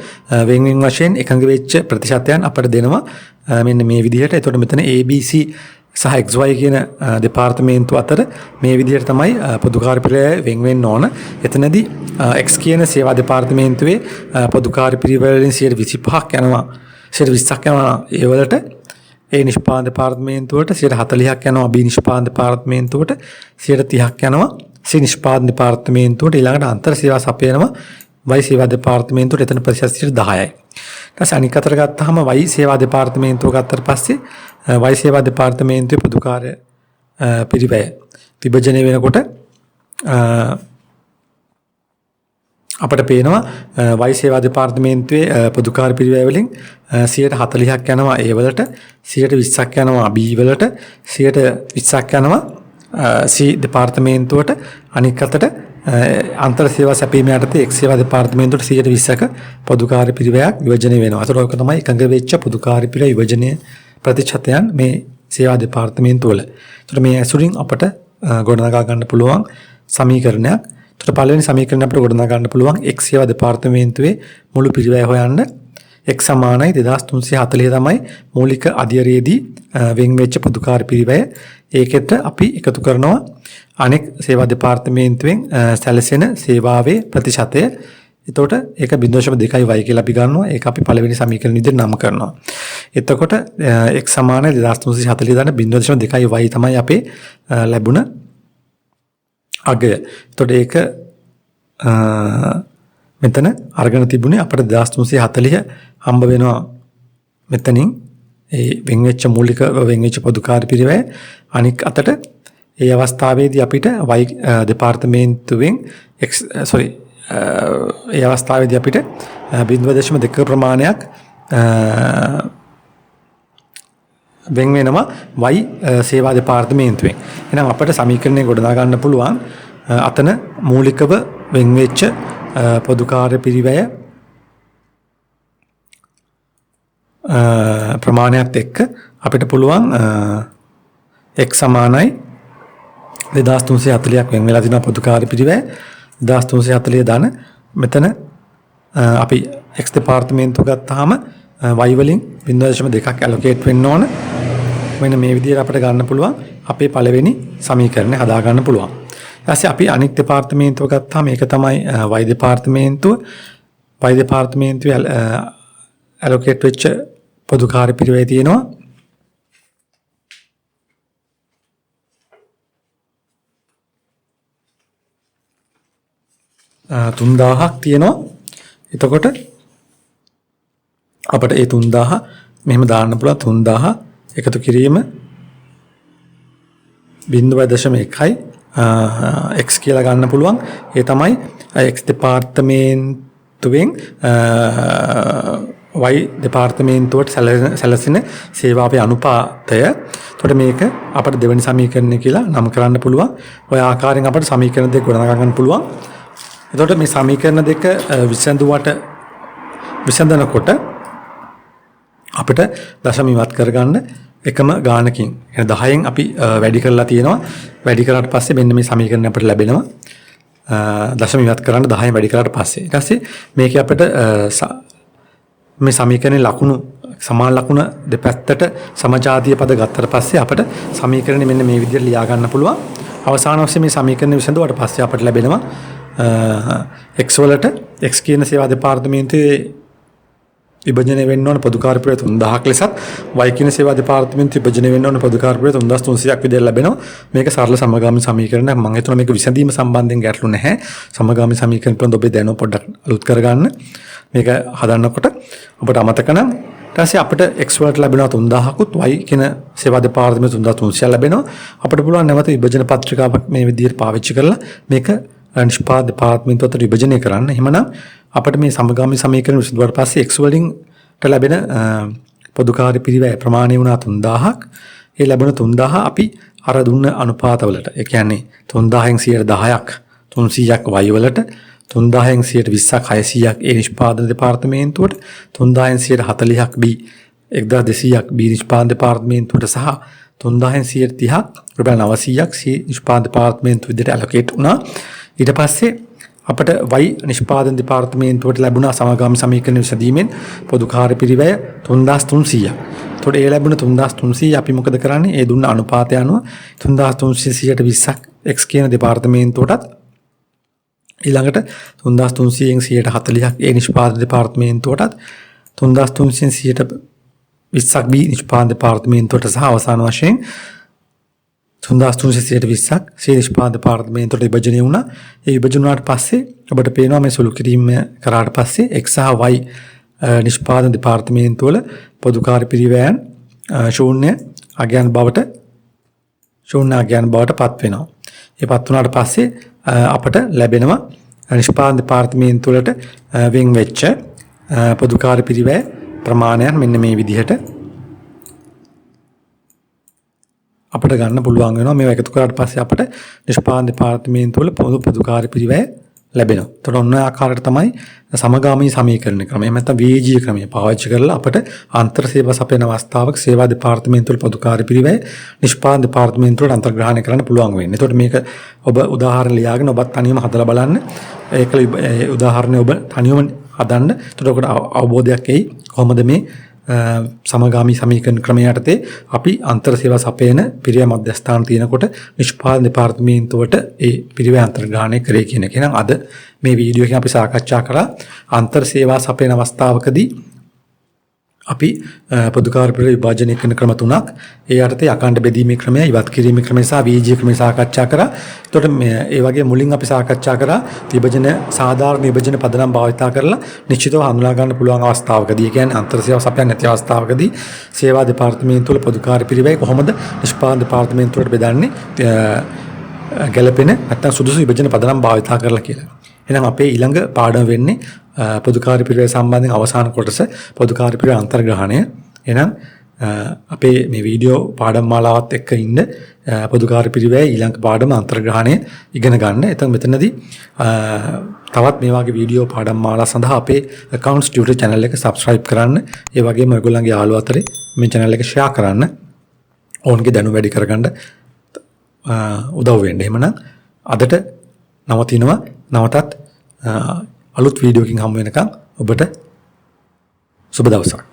S1: වෙන වෙන වශයෙන් එකඟ වෙච්ච ප්‍රතිශතයන් අපට දෙනවා මෙන්න මේ විදිහට. එතකොට මෙතන ABC සහ XY කියන දෙපාර්තමේන්තු අතර මේ විදිහට තමයි පොදු කාර්ය පිරිවැය වෙන් වෙන්න ඕන. එතනදී X කියන සේවා දෙපාර්තමේන්තුවේ පොදු කාර්ය පිරිවැය වලින් 25ක් යනවා 20ක් යනවා ඒ වලට ඒ නිෂ්පාදන දෙපාර්තමේන්තුවට 40ක් යනවා B නිෂ්පාදන දෙපාර්තමේන්තුවට 30ක් යනවා C නිෂ්පාදන දෙපාර්තමේන්තුවට ඊළඟට අන්තර් සේවා සපයනවා Y සේවා දෙපාර්තමේන්තුවට එතන ප්‍රතිශත 10යි. ඊට පස්සේ අනික් අතට ගත්තාම Y සේවා දෙපාර්තමේන්තුව ගත්තට පස්සේ Y සේවා දෙපාර්තමේන්තුවේ පොදු කාර්ය පිරිවැය විභජනය වෙනකොට අපට පේනවා Y සේවා දෙපාර්තමේන්තුවේ පොදු කාර්ය පිරිවැය වලින් 40ක් යනවා A වලට 20ක් යනවා B වලට 20ක් යනවා C දෙපාර්තමේන්තුවට අනික් අතට අන්තර් සේවා සැපීම යටතේ X සේවා දෙපාර්තමේන්තුවට 20ක පොදු කාර්ය පිරිවැයක් විභජනය වෙනවා. ඒතකොට ඔක තමයි එකඟ වෙච්ච පොදු කාර්ය පිරිවැය විභජනයේ ප්‍රතිශතයන් මේ සේවා දෙපාර්තමේන්තු වල. ඒතකොට මේ ඇසුරින් අපට ගොඩනගා ගන්න පුළුවන් සමීකරණයක්. ඒතකොට පළවෙනි සමීකරණය අපිට ගොඩනගා ගන්න පුළුවන් X සේවා දෙපාර්තමේන්තුවේ මුළු පිරිවැය හොයන්න x සමානයි 2340 තමයි මූලික අධ්‍යයනයේදී වෙන් වෙච්ච පොදු කාර්ය පිරිවැය. ඒකෙත් අපි එකතු කරනවා අනෙක් සේවා දෙපාර්තමේන්තුවෙන් සැලසෙන සේවාවේ ප්‍රතිශතය. එතකොට ඒක 0.2y කියලා අපි ගන්නවා. ඒක අපි පළවෙනි සමීකරණ විදිහට නම් කරනවා. එතකොට x සමානයි 2340 දාන 0.2y තමයි අපේ ලැබුණ අගය. එතකොට ඒක මෙතන අරගෙන තිබුණේ අපිට 2340 හම්බ වෙනවා මෙතනින් ඒ වෙන් වෙච්ච මූලික වෙන් වෙච්ච පොදු කාර්ය පිරිවැය. අනික් අතට ඒ අවස්ථාවේදී අපිට y දෙපාර්තමේන්තුවෙන් ඒ අවස්ථාවේදී අපිට 0.2 ප්‍රමාණයක් වෙන් වෙනවා y සේවා දෙපාර්තමේන්තුවෙන්. එහෙනම් අපිට සමීකරණය ගොඩනගා ගන්න පුළුවන් අතන මූලිකව වෙන් වෙච්ච පොදු කාර්ය පිරිවැය ප්‍රමාණයත් එක්ක අපිට පුළුවන් x සමානයි 2340ක් වෙන් වෙලා තියෙනවා පොදු කාර්ය පිරිවැය 2340 දාන මෙතන අපි x දෙපාර්තමේන්තුව ගත්තාම y වලින් 0.2ක් allocate වෙන්න ඕන. මෙන්න මේ විදිහට අපිට ගන්න පුළුවන් අපේ පළවෙනි සමීකරණය හදා ගන්න පුළුවන්. ඊපස්සේ අපි අනික් දෙපාර්තමේන්තුව ගත්තාම ඒක තමයි y දෙපාර්තමේන්තුව. y දෙපාර්තමේන්තුවේ allocate වෙච්ච පොදු කාර්ය පිරිවැය තියෙනවා 3000ක් තියෙනවා. එතකොට අපිට ඒ 3000 මෙහෙම දාන්න පුළුවන් 3000 එකතු කිරීම 0.1යි x කියලා ගන්න පුළුවන්. ඒ තමයි x දෙපාර්තමේන්තුවෙන් y දෙපාර්තමේන්තුවට සැලසෙන සේවාවේ අනුපාතය. එතකොට මේක අපිට දෙවෙනි සමීකරණය කියලා නම් කරන්න පුළුවන්. ඔය ආකාරයෙන් අපිට සමීකරණ දෙක ගොඩනගා ගන්න පුළුවන්. එතකොට මේ සමීකරණ දෙක විසඳනකොට අපිට දශම ඉවත් කරගන්න එකම ගානකින් 10න් අපි වැඩි කරලා තියෙනවා. වැඩි කරාට පස්සේ මෙන්න මේ සමීකරණය අපිට ලැබෙනවා. දශම ඉවත් කරන්න 10න් වැඩි කරාට පස්සේ. ඊට පස්සේ මේකේ අපිට මේ සමීකරණේ ලකුණු සමාන ලකුණ දෙපැත්තට සමජාතීය පද ගත්තට පස්සේ අපිට සමීකරණය මෙන්න මේ විදිහට ලියා ගන්න පුළුවන්. අවසාන වශයෙන් මේ සමීකරණය විසඳුවාට පස්සේ අපිට ලැබෙනවා x වලට x කියන සේවා දෙපාර්තමේන්තුවේ විභජනය වෙන්න ඕන පොදු කාර්ය පිරිවැය 3000ක් ලෙසත් y කියන සේවා දෙපාර්තමේන්තුවේ විභජනය වෙන්න ඕන පොදු කාර්ය පිරිවැය 3300ක් විදිහට ලැබෙනවා. මේක සරල සමගාමී සමීකරණයක්. මම හිතනවා මේක විසඳීම සම්බන්ධයෙන් ගැටලු නැහැ. සමගාමී සමීකරණ පිළිබඳ ඔබේ දැනුම පොඩ්ඩක් අලුත් කරගන්න. මේක හදන්නකොට ඔබට අමතක නම් ඊට පස්සේ අපිට x වලට ලැබෙනවා 3000කුත් y කියන සේවා දෙපාර්තමේන්තුව 3300ක් ලැබෙනවා. අපිට පුළුවන් නැවත විභජන පත්‍රිකාවක් මේ විදිහට පාවිච්චි කරලා මේක නිෂ්පාදන දෙපාර්තමේන්තුවට විභජනය කරන්න. එහෙමනම් අපිට මේ සමගාමී සමීකරණ විසඳුවාට පස්සේ x වලින් ලැබෙන පොදු කාර්ය පිරිවැය ප්‍රමාණය වුණා 3000ක්. ඒ ලැබුණ 3000 අපි අර දුන්න අනුපාතවලට ඒ කියන්නේ 3000න් 10%ක් 300ක් y වලට 3000න් 20ක් 600ක් ඒ නිෂ්පාදන දෙපාර්තමේන්තුවට 3000න් 40ක් b 1200ක් b නිෂ්පාදන දෙපාර්තමේන්තුවට සහ 3130ක් රුපියල් 900ක් සී නිෂ්පාදන දෙපාර්තමේන්තුව විදිහට allocate වුණා. ඊට පස්සේ අපට වයි නිෂ්පාදන දෙපාර්තමේන්තුවට ලැබුණා සමගාමී සමීකරණ විසඳීමෙන් පොදු කාර්ය පිරිවැය 3300ක්. එතකොට ඒ ලැබුණ 3300 අපි මොකද කරන්නේ? ඒ දුන්න අනුපාතය අනුව 3300ට 20ක් X කියන දෙපාර්තමේන්තුවටත් ඊළඟට 3300න් 140ක් ඒ නිෂ්පාදන දෙපාර්තමේන්තුවටත් 3300ට 20ක් B නිෂ්පාදන දෙපාර්තමේන්තුවට සහ අවසාන වශයෙන් 3320ක් C නිෂ්පාදන දෙපාර්තමේන්තුවට විභජනය වුණා. ඒ විභජන වුණාට පස්සේ ඔබට පේනවා මේ සුළු කිරීම කරාට පස්සේ X සහ Y නිෂ්පාදන දෙපාර්තමේන්තුවල පොදු කාර්ය පිරිවැයන් ශූන්‍ය අගයන් බවට පත් වෙනවා. ඒ පත් වුණාට පස්සේ අපට ලැබෙනවා නිෂ්පාදන දෙපාර්තමේන්තුවලට වෙන් වෙච්ච පොදු කාර්ය පිරිවැය ප්‍රමාණයන් මෙන්න මේ විදිහට අපිට ගන්න පුළුවන් වෙනවා. මේවා එකතු කරාට පස්සේ අපිට නිෂ්පාදන දෙපාර්තමේන්තුවල පොදු කාර්ය පිරිවැය ලැබෙනවා. එතකොට ඔන්න ආකාරයට තමයි සමගාමී සමීකරණ ක්‍රමය. එහෙම නැත්නම් වේජීය ක්‍රමය පාවිච්චි කරලා අපිට අන්තර් සේවා සපයන අවස්ථාවක සේවා දෙපාර්තමේන්තුවල පොදු කාර්ය පිරිවැය නිෂ්පාදන දෙපාර්තමේන්තුවට අන්තර්ග්‍රහණය කරන්න පුළුවන් වෙන්නේ. එතකොට මේක ඔබ උදාහරණ ලියාගෙන ඔබත් තනියම හදලා බලන්න. ඒක උදාහරණය ඔබ තනියම හදන්න. එතකොට ඔකට අවබෝධයක් එයි කොහොමද මේ සමගාමී සමීකරණ ක්‍රමය යටතේ අපි අන්තර් සේවා සපයන පිරිවැය මධ්‍යස්ථාන තියෙනකොට නිෂ්පාදන දෙපාර්තමේන්තුවට ඒ පිරිවැය අන්තර්ග්‍රහණය කරේ කියන එක. එහෙනම් අද මේ වීඩියෝ එකෙන් අපි සාකච්ඡා කරා අන්තර් සේවා සපයන අවස්ථාවකදී අපි පොදු කාර්ය පිරිවැය විභාජනය කරන ක්‍රම තුනක් ඒ යටතේ අඛණ්ඩ බෙදීමේ ක්‍රමය, ඉවත් කිරීමේ ක්‍රමය සහ වීජීය ක්‍රමය සාකච්ඡා කරා. එතකොට ඒ වගේ මුලින් අපි සාකච්ඡා කරා විභජන සාධාරණ විභජන පදනම් භාවිතා කරලා නිශ්චිතව හඳුනා ගන්න පුළුවන් අවස්ථාවකදී, ඒ කියන්නේ අන්තර් සේවා සපයන්නේ නැති අවස්ථාවකදී සේවා දෙපාර්තමේන්තුවල පොදු කාර්ය පිරිවැය කොහොමද නිෂ්පාදන දෙපාර්තමේන්තුවට බෙදන්නේ ගැළපෙන නැත්නම් සුදුසු විභජන පදනම් භාවිතා කරලා කියලා. එහෙනම් අපේ ඊළඟ පාඩම වෙන්නේ පොදු කාර්ය පිරිවැය සම්බන්ධයෙන් අවසාන කොටස පොදු කාර්ය පිරිවැය අන්තර්ග්‍රහණය. එහෙනම් අපේ මේ වීඩියෝ පාඩම් මාලාවත් එක්ක ඉන්න පොදු කාර්ය පිරිවැය ඊළඟ පාඩම අන්තර්ග්‍රහණය ඉගෙන ගන්න. එතන මෙතනදී තවත් මේ වගේ වීඩියෝ පාඩම් මාලා සඳහා අපේ accounts tutor channel එක subscribe කරන්න. ඒ වගේම ඔයගොල්ලන්ගේ යාළුවෝ අතරේ මේ channel එක share කරන්න. ඕන්ගේ දැනුම වැඩි කරගන්න උදව් වෙන්න. එහෙමනම් අදට නවතිනවා. නැවතත් අලුත් වීඩියෝ එකකින් හමු වෙනකම් ඔබට සුබ දවසක්.